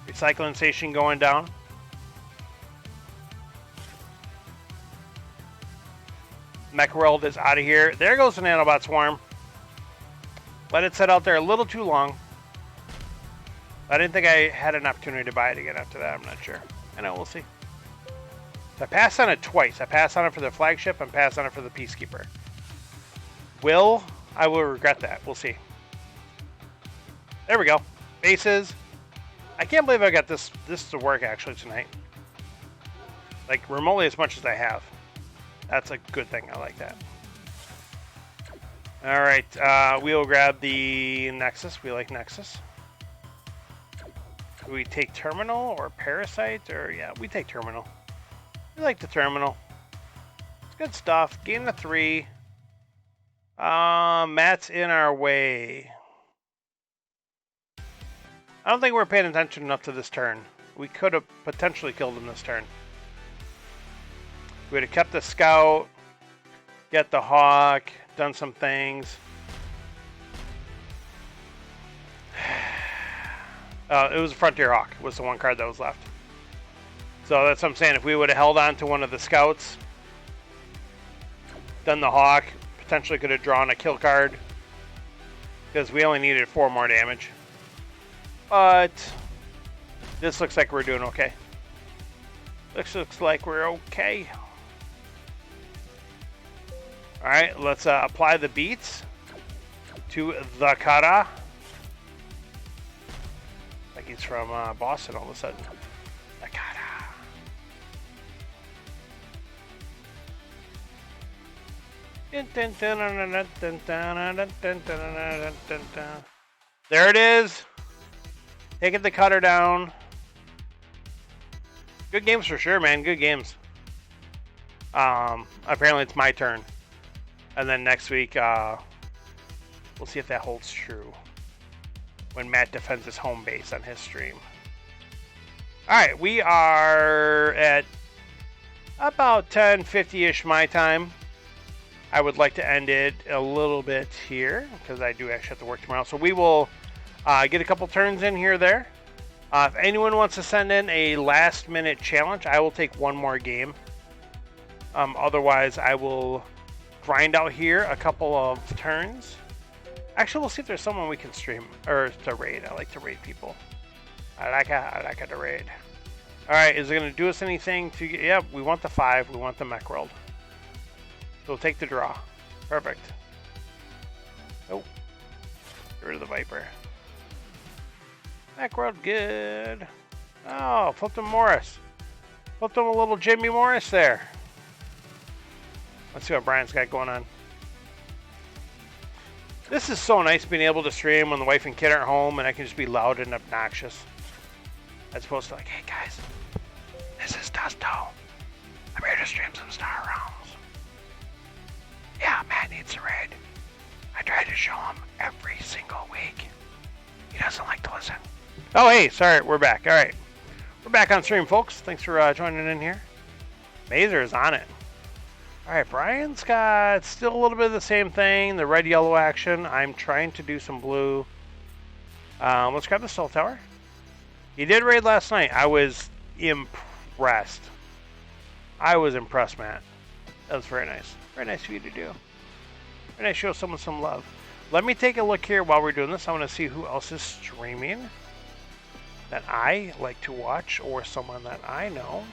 A: Recycling station going down. Mech World is out of here. There goes the nanobot swarm. Let it sit out there a little too long. I didn't think I had an opportunity to buy it again after that. I'm not sure. I know, we'll see. So I passed on it twice. I passed on it for the flagship and passed on it for the Peacekeeper. I will regret that. We'll see. There we go. Bases. I can't believe I got this to work actually tonight. Like remotely as much as I have. That's a good thing. I like that. All right. We'll grab the Nexus. We like Nexus. Do we take Terminal or Parasite? Or yeah, we take Terminal. We like the Terminal. It's good stuff. Gain the 3. Matt's in our way. I don't think we're paying attention enough to this turn. We could have potentially killed him this turn. We would have kept the scout. Get the Hawk. Done some things. It was Frontier Hawk was the one card that was left. So that's what I'm saying. If we would have held on to one of the scouts, done the Hawk, potentially could have drawn a kill card. Because we only needed 4 more damage. But this looks like we're doing okay. This looks like we're okay. Alright, let's apply the beats to the kata. Like he's from Boston all of a sudden. The kata. There it is. Taking the cutter down. Good games for sure, man. Good games. Apparently it's my turn. And then next week, we'll see if that holds true. When Matt defends his home base on his stream. Alright, we are at about 10:50-ish my time. I would like to end it a little bit here, because I do actually have to work tomorrow. So we will get a couple turns in here or there. If anyone wants to send in a last-minute challenge, I will take one more game. Otherwise, I will grind out here a couple of turns. Actually, we'll see if there's someone we can stream, or to raid. I like to raid people. I like it to raid. Alright, is it going to do us anything to get... Yeah, we want the 5. We want the mech world. So we'll take the draw. Perfect. Nope. Get rid of the Viper. Mech world, good. Oh, flipped him Morris. Flipped him a little Jimmy Morris there. Let's see what Brian's got going on. This is so nice being able to stream when the wife and kid aren't home and I can just be loud and obnoxious. As opposed to like, hey guys, this is Dusto. I'm here to stream some Star Realms. Yeah, Matt needs a raid. I try to show him every single week. He doesn't like to listen. Oh, hey, sorry, we're back. All right. We're back on stream, folks. Thanks for joining in here. Mazer is on it. All right, Brian's got still a little bit of the same thing, the red-yellow action. I'm trying to do some blue. Let's grab the Soul Tower. He did raid last night. I was impressed. I was impressed, Matt. That was very nice. Very nice of you to do. Very nice to show someone some love. Let me take a look here while we're doing this. I want to see who else is streaming that I like to watch or someone that I know.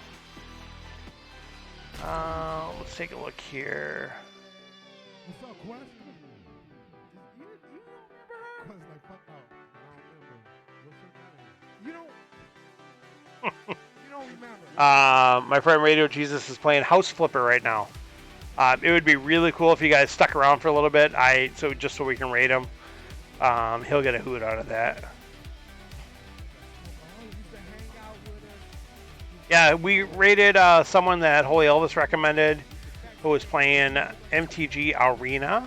A: Let's take a look here.
D: What's up, Quest? You remember her? Quest like, fuck out. I don't remember. What's her name? You don't remember.
A: My friend Radio Jesus is playing House Flipper right now. It would be really cool if you guys stuck around for a little bit. Just so we can rate him. He'll get a hoot out of that. Yeah, we rated someone that Holy Elvis recommended who was playing MTG Arena.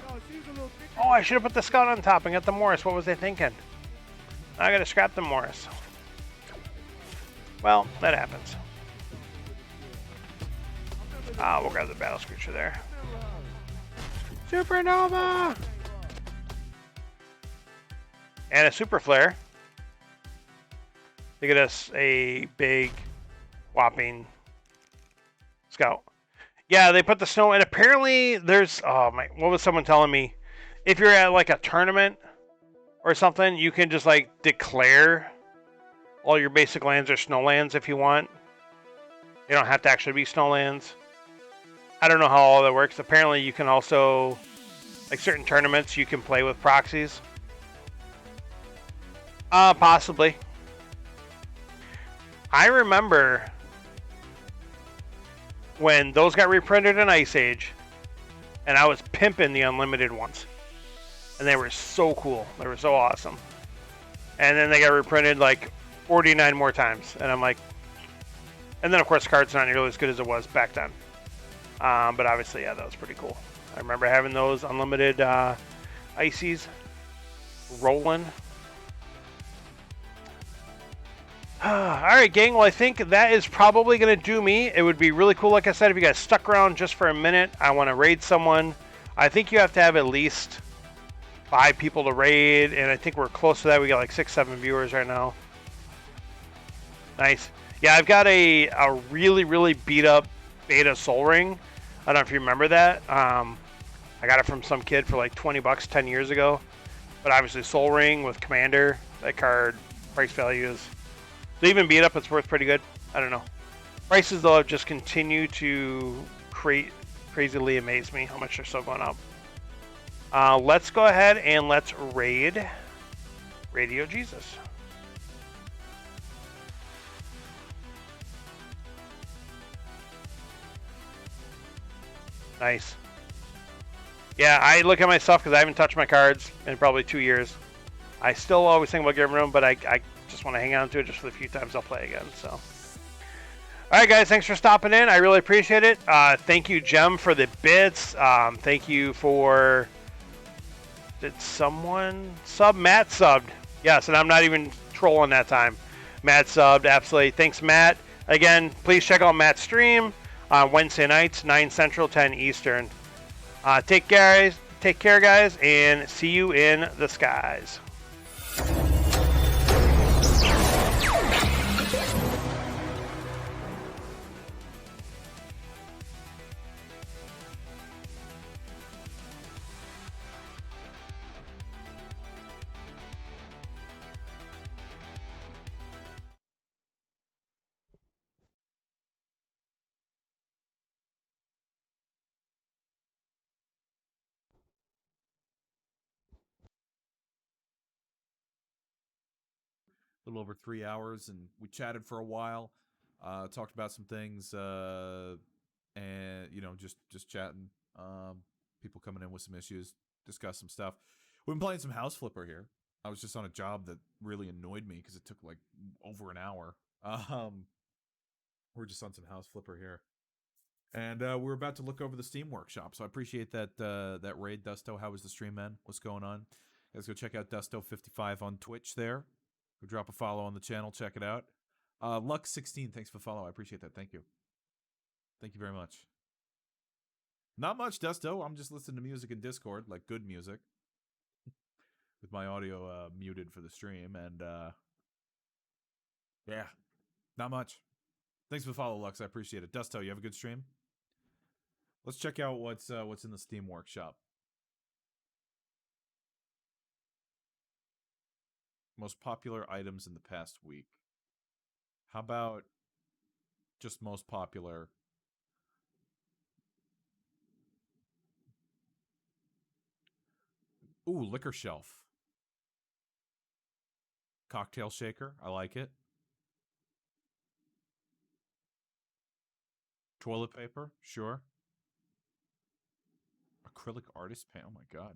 A: Oh, I should have put the Scout on top and got the Morris. What was I thinking? I gotta scrap the Morris. Well, that happens. We'll grab the Battle Screecher there. Supernova! And a Super Flare to get us a big whopping Scout. Yeah, they put the snow, and apparently there's, oh my, what was someone telling me? If you're at like a tournament or something, you can just like declare all your basic lands are snowlands if you want. You don't have to actually be snowlands. I don't know how all that works. Apparently you can also, like certain tournaments, you can play with proxies. Possibly. I remember when those got reprinted in Ice Age, and I was pimping the unlimited ones. And they were so cool. They were so awesome. And then they got reprinted like 49 more times. And I'm like... And then, of course, the card's not nearly as good as it was back then. But obviously, yeah, that was pretty cool. I remember having those unlimited Ices rolling. All right, gang. Well, I think that is probably going to do me. It would be really cool, like I said, if you guys stuck around just for a minute. I want to raid someone. I think you have to have at least 5 people to raid, and I think we're close to that. We got like 6, 7 viewers right now. Nice. Yeah, I've got a really, really beat up beta Soul Ring. I don't know if you remember that. I got it from some kid for like 20 bucks 10 years ago. But obviously Soul Ring with Commander, that card price value is, so even beat up, it's worth pretty good. I don't know. Prices though have just continued to crazily amaze me how much they're still going up. Let's go ahead and let's raid Radio Jesus. Nice. Yeah, I look at my stuff because I haven't touched my cards in probably 2 years. I still always think about getting rid of them, but I just want to hang on to it just for the few times I'll play again. So, all right, guys, thanks for stopping in. I really appreciate it. Thank you, Jem, for the bits. Thank you for... Did someone sub? Matt subbed. Yes, and I'm not even trolling that time. Matt subbed, absolutely. Thanks, Matt. Again, please check out Matt's stream on Wednesday nights, 9 Central, 10 Eastern. Take care, guys, and see you in the skies.
E: A little over 3 hours, and we chatted for a while, talked about some things, and just chatting. People coming in with some issues, discuss some stuff. We've been playing some House Flipper here. I was just on a job that really annoyed me because it took like over an hour. We're just on some House Flipper here, and we're about to look over the Steam Workshop. So I appreciate that raid, Dusto. How was the stream, man? What's going on? Guys, go check out Dusto55 on Twitch there. Go drop a follow on the channel. Check it out. Lux16, thanks for the follow. I appreciate that. Thank you. Thank you very much. Not much, Dusto. I'm just listening to music in Discord, like good music, with my audio muted for the stream, and yeah, not much. Thanks for the follow, Lux. I appreciate it. Dusto, you have a good stream? Let's check out what's in the Steam Workshop. Most popular items in the past week. How about just most popular? Ooh, liquor shelf. Cocktail shaker. I like it. Toilet paper. Sure. Acrylic artist paint. Oh my god.